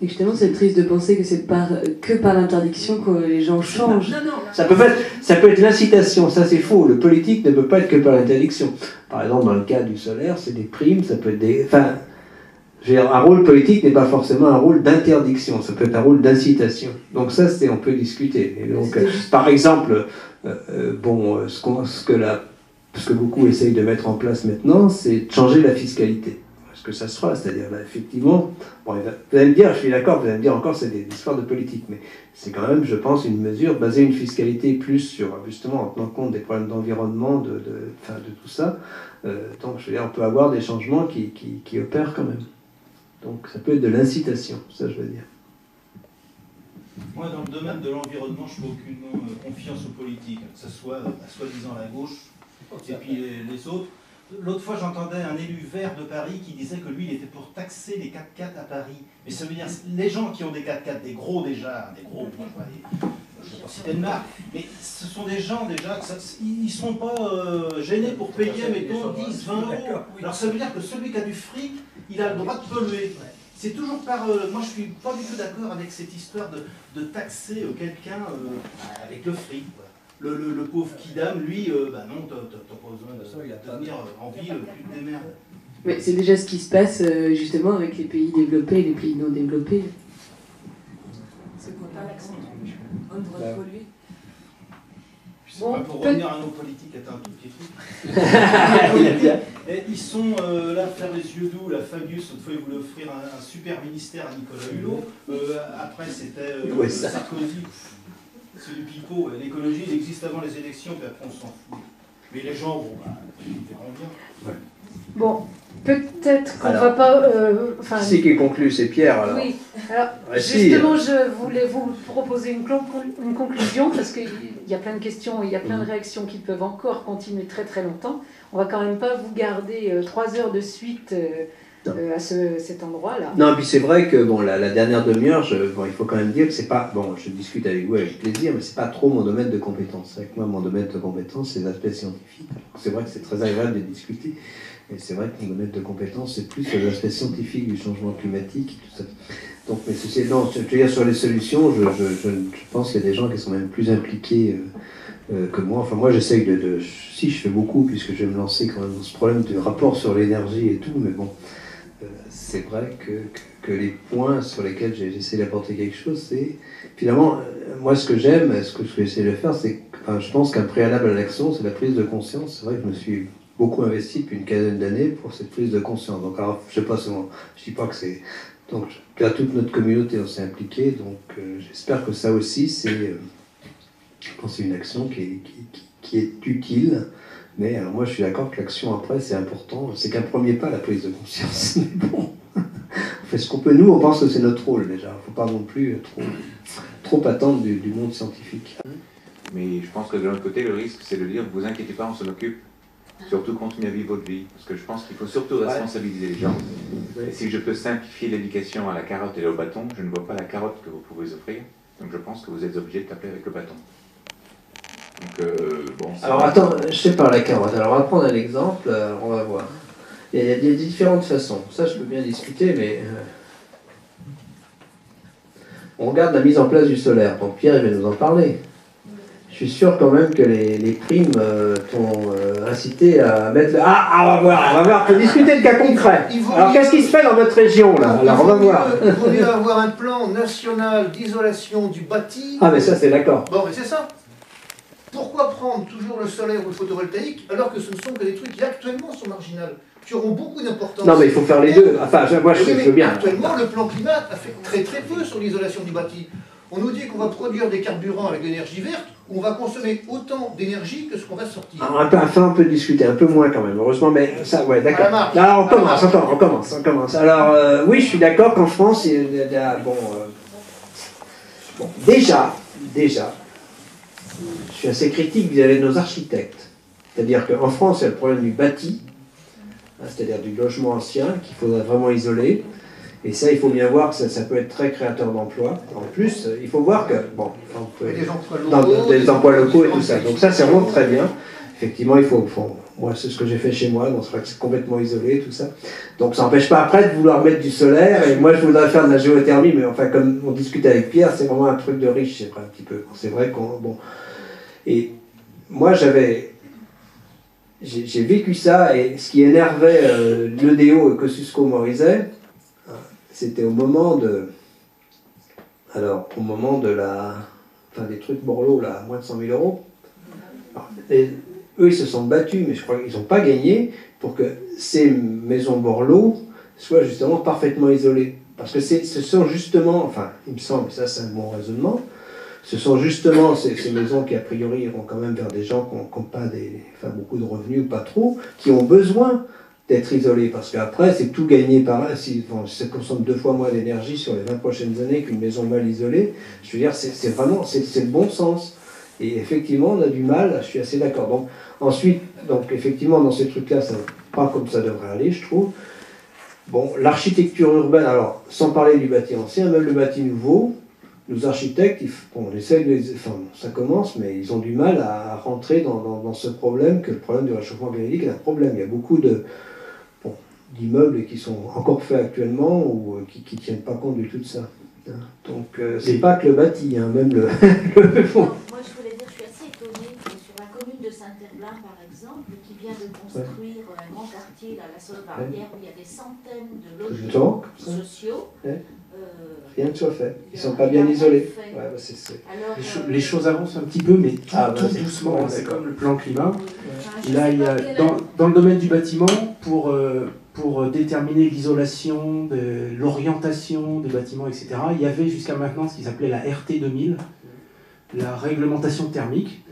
Et justement, c'est triste de penser que c'est que par l'interdiction que les gens changent. Ça peut être l'incitation, ça c'est faux. Le politique ne peut pas être que par l'interdiction. Par exemple, dans le cas du solaire, c'est des primes, ça peut être des... Enfin, je veux dire, un rôle politique n'est pas forcément un rôle d'interdiction, ça peut être un rôle d'incitation. Donc ça, on peut discuter. Et donc, par exemple, ce que beaucoup essayent de mettre en place maintenant, c'est de changer la fiscalité. Ce que ça se fera, c'est-à-dire, là, effectivement, bon, vous allez me dire, je suis d'accord, vous allez me dire encore, c'est des histoires de politique, mais c'est quand même, je pense, une mesure, baser une fiscalité plus sur, justement, en tenant compte des problèmes d'environnement, de tout ça. Donc, je veux dire, on peut avoir des changements qui opèrent quand même. Donc, ça peut être de l'incitation, ça, je veux dire. Moi, dans le domaine de l'environnement, je n'ai aucune confiance aux politiques, que ce soit soi-disant la gauche, et puis les autres. L'autre fois, j'entendais un élu vert de Paris qui disait que lui, il était pour taxer les 4x4 à Paris. Mais ça veut dire, les gens qui ont des 4x4, des gros déjà, je ne vais pas citer de marque, mais ce sont des gens déjà, ils ne sont pas gênés pour payer, mettons, 10, 20 euros. Alors ça veut dire que celui qui a du fric, il a le droit de polluer. C'est toujours par... moi, je ne suis pas du tout d'accord avec cette histoire de taxer quelqu'un avec le fric. Le pauvre Kidam, lui, non, t'as pas besoin de venir en ville, plus de démerde. Mais c'est déjà ce qui se passe justement avec les pays développés et les pays non développés. C'est qu'on a l'accent. On devrait polluer. Bon, pour revenir à nos politiques, attends un tout petit truc. Ils sont là à faire les yeux doux, la Fabius, autrefois ils voulaient offrir un super ministère à Nicolas Hulot. Après c'était Sarkozy. C'est du pipeau. L'écologie, il existe avant les élections, puis après on s'en fout. Mais les gens, ils verront bien. Ouais. Bon, peut-être qu'on ne va pas... c'est qui conclut, c'est Pierre, alors. Oui, alors justement, je voulais vous proposer une conclusion, parce qu'il y a plein de questions, il y a plein de réactions qui peuvent encore continuer très très longtemps. On ne va quand même pas vous garder 3 heures de suite... à cet endroit-là. Non, puis c'est vrai que la dernière demi-heure, il faut quand même dire que c'est pas... Bon, je discute avec vous avec plaisir, mais c'est pas trop mon domaine de compétence. Avec moi, mon domaine de compétence, c'est l'aspect scientifique. C'est vrai que c'est très agréable de discuter, mais c'est vrai que mon domaine de compétence, c'est plus l'aspect scientifique du changement climatique, tout ça. Donc, mais non, je veux dire, sur les solutions, je pense qu'il y a des gens qui sont même plus impliqués que moi. Enfin, moi, j'essaye si, je fais beaucoup, puisque je vais me lancer quand même dans ce problème du rapport sur l'énergie et tout, mais bon... c'est vrai que les points sur lesquels j'essaie d'apporter quelque chose, c'est finalement, moi ce que j'aime, ce que j'essaie de faire, c'est que je pense qu'un préalable à l'action, c'est la prise de conscience. C'est vrai que je me suis beaucoup investi depuis une quinzaine d'années pour cette prise de conscience. Donc, alors, je sais pas, je dis pas que c'est Donc, là, toute notre communauté, on s'est impliqué, donc j'espère que ça aussi, c'est une action qui est utile. Mais alors moi, je suis d'accord que l'action après, c'est important. C'est qu'un premier pas, la prise de conscience. Mais bon, on fait ce qu'on peut. Nous, on pense que c'est notre rôle déjà. Il ne faut pas non plus trop attendre du monde scientifique. Mais je pense que de l'autre côté, le risque, c'est de dire, vous inquiétez pas, on s'en occupe. Surtout continuez à vivre votre vie. Parce que je pense qu'il faut surtout responsabiliser les gens. Et si je peux simplifier l'éducation à la carotte et au bâton, je ne vois pas la carotte que vous pouvez offrir. Donc je pense que vous êtes obligé de taper avec le bâton. Donc, bon, alors attends, je sais pas la carotte. Alors on va prendre un exemple, on va voir. Il y a des différentes façons. Ça, je peux bien discuter, mais on regarde la mise en place du solaire. Donc Pierre, il va nous en parler. Je suis sûr quand même que les primes t'ont incité à mettre le... on va voir, on peut discuter de cas concrets. Alors qu'est-ce qui se fait dans votre région là? Alors on va voir. Il vaut mieux avoir un plan national d'isolation du bâti. Ah mais ça c'est d'accord. Bon mais c'est ça. Pourquoi prendre toujours le solaire ou le photovoltaïque alors que ce ne sont que des trucs qui actuellement sont marginaux, qui auront beaucoup d'importance? Non mais il faut faire les deux. Enfin moi je veux bien. Actuellement le plan climat a fait très peu sur l'isolation du bâti. On nous dit qu'on va produire des carburants avec de l'énergie verte, où on va consommer autant d'énergie que ce qu'on va sortir. Alors, on peut discuter, un peu moins quand même, heureusement, mais ça, ouais, d'accord. Alors, on commence. Alors, oui, je suis d'accord qu'en France, il y a, déjà, je suis assez critique vis-à-vis de nos architectes. C'est-à-dire qu'en France, il y a le problème du bâti, c'est-à-dire du logement ancien, qu'il faudrait vraiment isoler. Et ça, il faut bien voir que ça peut être très créateur d'emplois. En plus, il faut voir que, des emplois locaux et tout ça. Donc ça, c'est vraiment très bien. Effectivement, moi, c'est ce que j'ai fait chez moi, donc c'est complètement isolé, tout ça. Donc ça n'empêche pas après de vouloir mettre du solaire. Et moi, je voudrais faire de la géothermie, mais enfin, comme on discutait avec Pierre, c'est vraiment un truc de riche, c'est vrai, un petit peu. C'est vrai qu'on... Bon. Et moi, j'ai vécu ça, et ce qui énervait l'EDO et Kosciusko-Morizet, c'était au moment de des trucs Borloo, là, à moins de 100 000 euros. Alors, eux, ils se sont battus, mais je crois qu'ils n'ont pas gagné pour que ces maisons Borloo soient justement parfaitement isolées. Parce que ce sont justement, enfin, il me semble, ça c'est un bon raisonnement, ce sont justement ces maisons qui, a priori, iront quand même vers des gens qui n'ont pas beaucoup de revenus ou pas trop, qui ont besoin d'être isolés, parce qu'après, c'est tout gagné par là. Si ça consomme 2 fois moins d'énergie sur les 20 prochaines années qu'une maison mal isolée, je veux dire, c'est vraiment, c'est le bon sens. Et effectivement, on a du mal, je suis assez d'accord. Donc, ensuite, effectivement, dans ces trucs-là, ça ne va pas comme ça devrait aller, je trouve. Bon, l'architecture urbaine, alors, sans parler du bâti ancien, même le bâti nouveau, nos architectes, on essaie de ça commence, mais ils ont du mal à rentrer dans ce problème, que le problème du réchauffement climatique est un problème. Il y a beaucoup d'immeubles qui sont encore faits actuellement ou qui ne tiennent pas compte du tout de ça. Donc c'est pas que le bâti, même le fond. Moi je voulais dire, je suis assez étonnée que sur la commune de Saint-Herblain par exemple, qui vient de construire un grand quartier, là, la Solvardière, où il y a des centaines de logements sociaux. Rien ne soit fait. Ils ne sont pas bien isolés. Les choses avancent un petit peu, mais tout doucement. C'est comme le plan climat. Là, il y a, dans le domaine du bâtiment, pour déterminer l'isolation, l'orientation des bâtiments, etc., il y avait jusqu'à maintenant ce qui s'appelait la RT 2000, la réglementation thermique.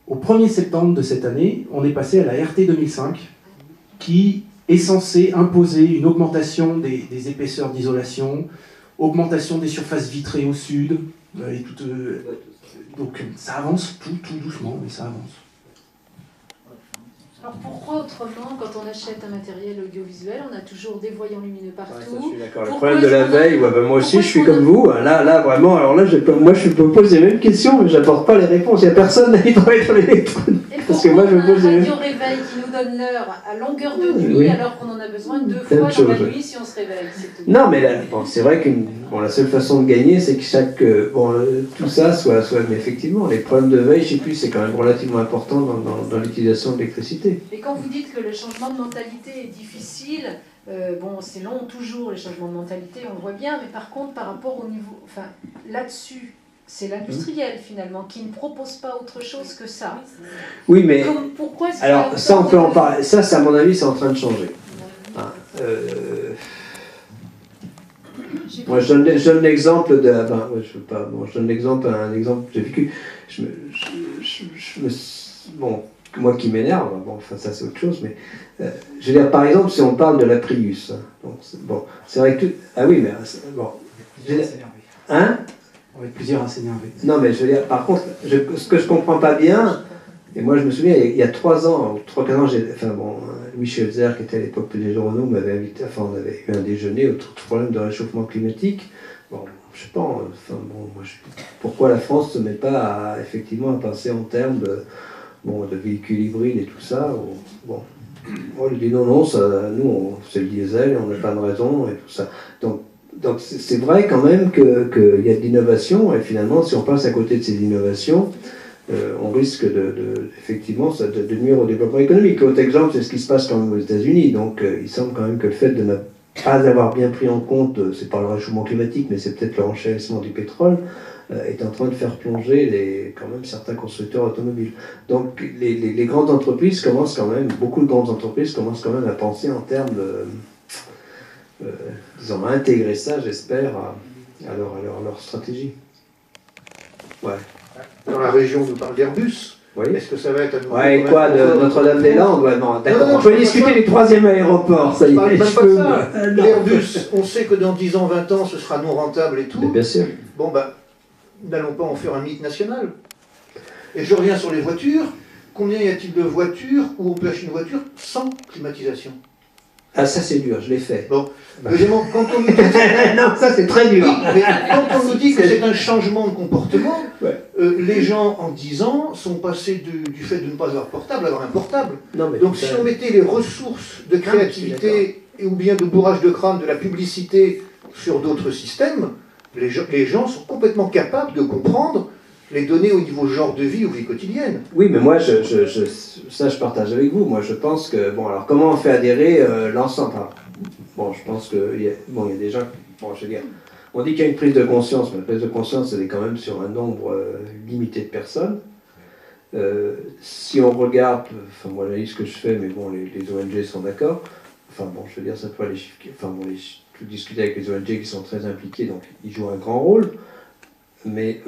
Au 1er septembre de cette année, on est passé à la RT 2005, qui est censée imposer une augmentation des épaisseurs d'isolation, augmentation des surfaces vitrées au sud, donc ça avance tout doucement, mais ça avance. Alors pourquoi autrement, quand on achète un matériel audiovisuel, on a toujours des voyants lumineux partout? Ça, je suis d'accord. Le problème de la veille, moi aussi je suis comme vous. Là vraiment, alors là, moi je me pose les mêmes questions, mais j'apporte pas les réponses. Il n'y a personne qui travaille sur l'électronique. Parce que moi je me pose les mêmes questions. Radio réveil qui nous donne l'heure à longueur de nuit, alors qu'on en a besoin 2 fois dans la nuit si on se réveille. Non, mais là, c'est vrai que la seule façon de gagner, c'est que tout ça soit. Mais effectivement, les problèmes de veille, je sais plus, c'est quand même relativement important dans l'utilisation de l'électricité. Et quand vous dites que le changement de mentalité est difficile, c'est long toujours les changements de mentalité, on le voit bien, mais par contre, par rapport au niveau, là-dessus, c'est l'industriel finalement qui ne propose pas autre chose que ça. Oui, mais pourquoi alors ça, on peut en parler. Ça, à mon avis, c'est en train de changer. Moi, je donne l'exemple de... Enfin, je veux pas... Bon, je donne l'exemple, un exemple que j'ai vécu. Bon, moi qui m'énerve, bon, enfin ça c'est autre chose, mais je veux dire, par exemple, si on parle de la Prius, hein, donc, bon, c'est vrai que... Ah oui, mais... Bon, hein? On va être plusieurs à s'énerver. Non, mais je veux dire, par contre, ce que je comprends pas bien, et moi je me souviens, il y a 3 ans, 3-4 ans, enfin bon, Louis Schulzer, qui était à l'époque PDG Renault, m'avait invité, enfin on avait eu un déjeuner autour du problème de réchauffement climatique. Bon, je sais pas, enfin bon, moi, pourquoi la France ne se met pas à, effectivement à penser en termes de, bon, de véhicules hybrides et tout ça, bon. Moi je dis non, ça, nous c'est le diesel et on n'a pas de raison et tout ça. Donc c'est vrai quand même qu'il y a de l'innovation, et finalement si on passe à côté de ces innovations, on risque effectivement de nuire au développement économique. L'autre exemple, c'est ce qui se passe quand même aux États-Unis. Donc il semble quand même que le fait de ne pas avoir bien pris en compte, c'est pas le réchauffement climatique, mais c'est peut-être le renchérissement du pétrole, est en train de faire plonger quand même certains constructeurs automobiles. Donc les grandes entreprises commencent quand même, beaucoup de grandes entreprises commencent quand même à penser en termes de... disons, à intégrer ça, j'espère, à leur stratégie. Ouais. Dans la région, on nous parle d'Airbus. Oui. Est-ce que ça va être à nouveau... Ouais, et quoi, de Notre-Dame-des-Landes? Ouais, non, d'accord. On peut discuter du 3e aéroport, ça y est. Même pas de ça. L'Airbus, on sait que dans 10 ans, 20 ans, ce sera non rentable et tout. Mais bien sûr. Bon, n'allons pas en faire un mythe national. Et je reviens sur les voitures. Combien y a-t-il de voitures où on peut acheter une voiture sans climatisation? Ah, ça c'est dur, je l'ai fait. Bon, deuxièmement, quand on nous dit... non, ça c'est très dur. Mais quand on nous dit que c'est un changement de comportement, les gens en 10 ans sont passés du fait de ne pas avoir portable à avoir un portable. Non, mais donc si on mettait les ressources de créativité ou bien de bourrage de crâne, de la publicité sur d'autres systèmes, les gens sont complètement capables de comprendre les données au niveau genre de vie ou vie quotidienne. Oui, mais moi, ça je partage avec vous. Moi, je pense que, bon, alors comment on fait adhérer l'ensemble? Bon, je pense qu'il y a des gens, bon, je veux dire, on dit qu'il y a une prise de conscience, mais la prise de conscience, elle est quand même sur un nombre limité de personnes. Si on regarde, enfin, moi, l'analyse que je fais, mais bon, les ONG sont d'accord, enfin, bon, je veux dire, ça peut aller, enfin, bon, je peux discuter avec les ONG qui sont très impliqués, donc ils jouent un grand rôle, mais...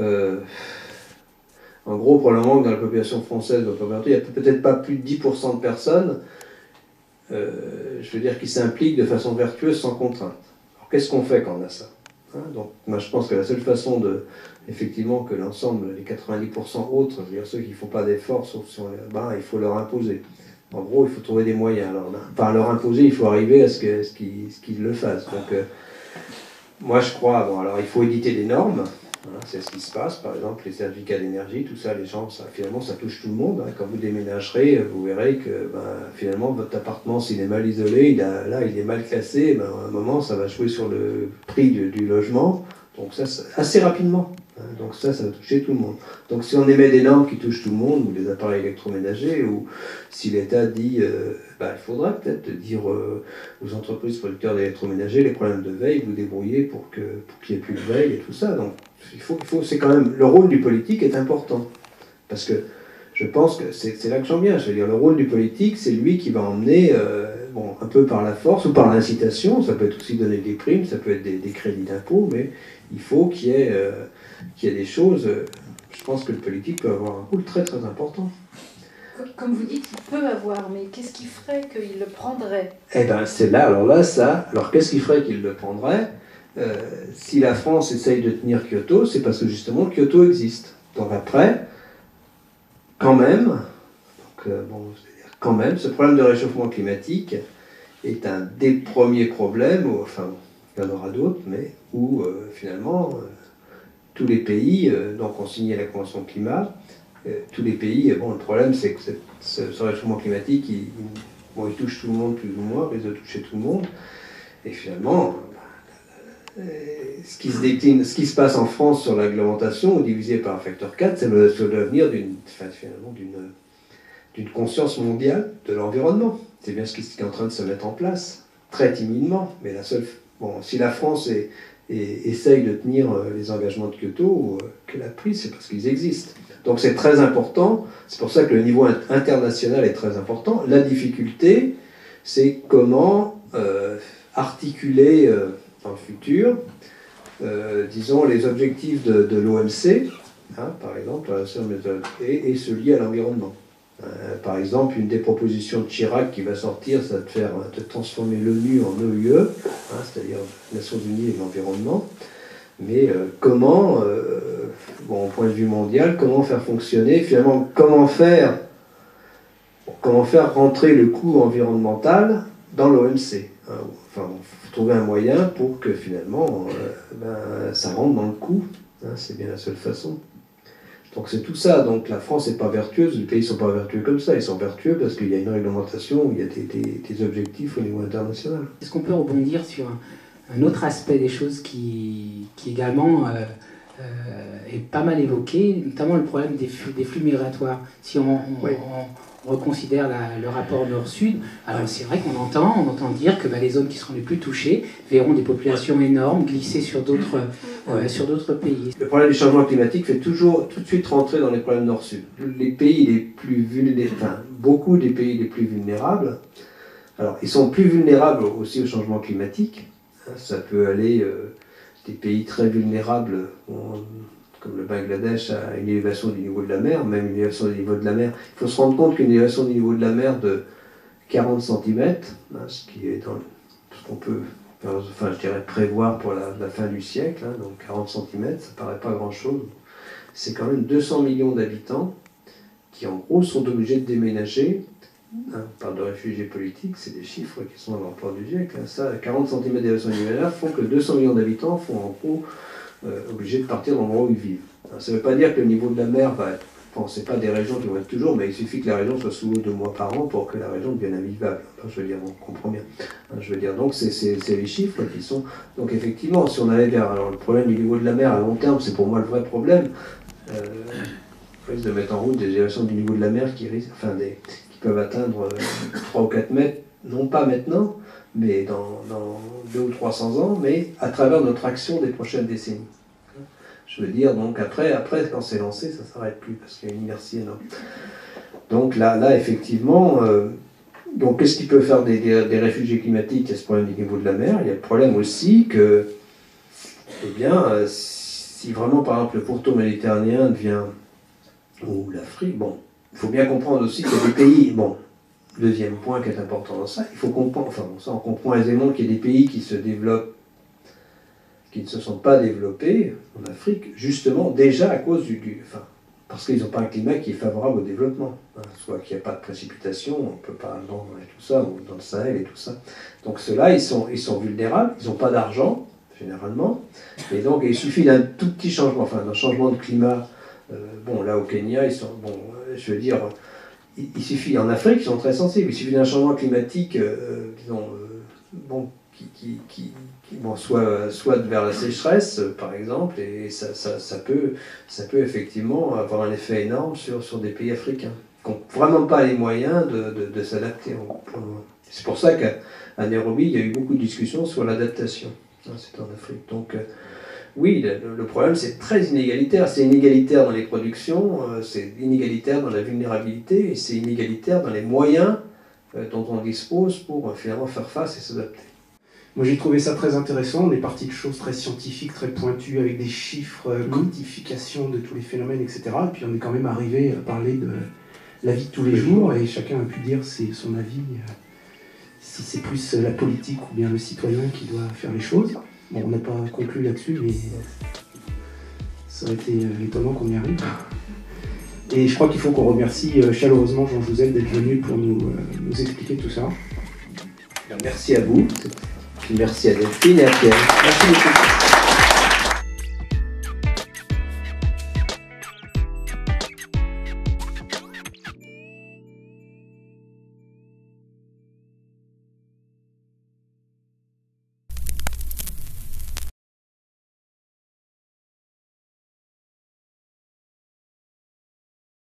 en gros, probablement que dans la population française, il n'y a peut-être pas plus de 10% de personnes, je veux dire, qui s'impliquent de façon vertueuse sans contrainte. Alors qu'est-ce qu'on fait quand on a ça, hein? Donc moi je pense que la seule façon de, effectivement, que l'ensemble, les 90% autres, je veux dire ceux qui ne font pas d'efforts, sauf si on il faut leur imposer. En gros, il faut trouver des moyens. Alors, par leur imposer, il faut arriver à ce qu'ils le fassent. Donc moi je crois, bon alors il faut éditer des normes. Voilà, c'est ce qui se passe, par exemple les certificats d'énergie, tout ça, les gens, finalement ça touche tout le monde. Hein. Quand vous déménagerez, vous verrez que finalement votre appartement, s'il est mal isolé, il est mal classé, à un moment ça va jouer sur le prix du logement, donc ça assez rapidement. Hein. Donc ça va toucher tout le monde. Donc si on émet des normes qui touchent tout le monde, ou des appareils électroménagers, ou si l'État dit, il faudra peut-être dire aux entreprises producteurs d'électroménagers, les problèmes de veille, vous débrouillez pour qu'il n'y ait plus de veille et tout ça. Donc c'est quand même, le rôle du politique est important. Parce que je pense que c'est là que j'en viens. Je veux dire, le rôle du politique, c'est lui qui va emmener, un peu par la force ou par l'incitation, ça peut être aussi donner des primes, ça peut être des crédits d'impôt, mais il faut qu'il y ait des choses. Je pense que le politique peut avoir un rôle très très important. Comme vous dites, il peut avoir, mais qu'est-ce qui ferait qu'il le prendrait? Eh bien, c'est là, alors qu'est-ce qui ferait qu'il le prendrait? Si la France essaye de tenir Kyoto, c'est parce que justement Kyoto existe. Donc après, quand même, ce problème de réchauffement climatique est un des premiers problèmes, enfin, il y en aura d'autres, mais où finalement, tous les pays ont signé la Convention climat, tous les pays, le problème c'est que ce réchauffement climatique, il touche tout le monde plus ou moins, risque de toucher tout le monde, et finalement, ce qui se passe en France sur l'agglomération, divisé par un facteur 4, c'est le devenir d'une conscience mondiale de l'environnement. C'est bien ce qui est en train de se mettre en place, très timidement, mais si la France essaye de tenir les engagements de Kyoto qu'elle a pris, c'est parce qu'ils existent. Donc c'est très important, c'est pour ça que le niveau international est très important. La difficulté, c'est comment articuler dans le futur disons, les objectifs de l'OMC, hein, par exemple, et se lier à l'environnement. Par exemple, une des propositions de Chirac qui va sortir, ça va de transformer l'ONU en OUE, hein, c'est-à-dire Nations Unies et l'environnement. Mais comment, bon, au point de vue mondial, comment faire fonctionner, finalement, comment faire rentrer le coût environnemental dans l'OMC, hein, enfin, il faut trouver un moyen pour que finalement ça rentre dans le coût, hein, c'est bien la seule façon. Donc c'est tout ça, donc la France n'est pas vertueuse, les pays ne sont pas vertueux comme ça, ils sont vertueux parce qu'il y a une réglementation, il y a des objectifs au niveau international. Est-ce qu'on peut rebondir sur un autre aspect des choses qui également est pas mal évoqué, notamment le problème des flux migratoires. Si on reconsidère le rapport Nord-Sud, alors c'est vrai qu'on entend dire que les zones qui seront les plus touchées verront des populations énormes glisser sur d'autres pays. Le problème du changement climatique fait toujours tout de suite rentrer dans les problèmes Nord-Sud. Les pays les plus vulnérables, enfin beaucoup des pays les plus vulnérables, alors ils sont plus vulnérables aussi au changement climatique. Ça peut aller des pays très vulnérables, comme le Bangladesh, à une élévation du niveau de la mer, même une élévation du niveau de la mer. Il faut se rendre compte qu'une élévation du niveau de la mer de 40 cm, hein, ce qui est dans ce qu'on peut, enfin, je dirais, prévoir pour la fin du siècle, hein, donc 40 cm, ça paraît pas grand-chose. C'est quand même 200 millions d'habitants qui, en gros, sont obligés de déménager. Hein, on parle de réfugiés politiques, c'est des chiffres qui sont dans le rapport du GIEC. Hein. Ça, 40 cm d'élévation du niveau de la mer font que 200 millions d'habitants sont en gros obligés de partir dans l'endroit où ils vivent. Alors, ça ne veut pas dire que le niveau de la mer va être... Bon, ce n'est pas des régions qui vont être toujours, mais il suffit que la région soit sous l'eau 2 mois par an pour que la région devienne invivable. Enfin, je veux dire, on comprend bien. Hein, je veux dire, donc c'est les chiffres qui sont... Donc effectivement, si on allait vers... Alors le problème du niveau de la mer à long terme, c'est pour moi le vrai problème. On risque de mettre en route des élévations du niveau de la mer qui peuvent atteindre 3 ou 4 mètres, non pas maintenant, mais dans 200 ou 300 ans, mais à travers notre action des prochaines décennies. Je veux dire, donc après quand c'est lancé, ça ne s'arrête plus, parce qu'il y a une inertie énorme. Donc là effectivement, donc qu'est-ce qui peut faire des réfugiés climatiques? Il y a ce problème du niveau de la mer, il y a le problème aussi que, eh bien, si vraiment, par exemple, le pourtour méditerranéen devient, ou l'Afrique, bon, il faut bien comprendre aussi qu'il y a des pays, bon, deuxième point qui est important dans ça, il faut comprendre, enfin bon, ça on comprend aisément qu'il y a des pays qui se développent, qui ne se sont pas développés en Afrique, justement déjà à cause enfin, parce qu'ils n'ont pas un climat qui est favorable au développement, hein, soit qu'il n'y a pas de précipitation, on ne peut pas dans et tout ça, ou dans le Sahel et tout ça. Donc ceux-là, ils sont vulnérables, ils n'ont pas d'argent, généralement, et donc il suffit d'un tout petit changement, enfin d'un changement de climat. Bon, là au Kenya, ils sont, bon, je veux dire, il suffit, en Afrique, ils sont très sensibles, il suffit d'un changement climatique, disons, bon, bon, soit vers la sécheresse, par exemple, et ça peut effectivement avoir un effet énorme sur des pays africains, qui n'ont vraiment pas les moyens de s'adapter. C'est pour ça qu'à Nairobi, il y a eu beaucoup de discussions sur l'adaptation. C'est en Afrique. Donc, oui, le problème, c'est très inégalitaire. C'est inégalitaire dans les productions, c'est inégalitaire dans la vulnérabilité, et c'est inégalitaire dans les moyens dont on dispose pour finalement faire face et s'adapter. Moi, j'ai trouvé ça très intéressant. On est parti de choses très scientifiques, très pointues, avec des chiffres, quantification de tous les phénomènes, etc. Et puis, on est quand même arrivé à parler de la vie de tous les jours, et chacun a pu dire son avis, si c'est plus la politique ou bien le citoyen qui doit faire les choses. Bon, on n'a pas conclu là-dessus, mais ça aurait été étonnant qu'on y arrive. Et je crois qu'il faut qu'on remercie chaleureusement Jean Jouzel d'être venu pour nous expliquer tout ça. Merci à vous, merci à Delphine et à Pierre. Merci beaucoup.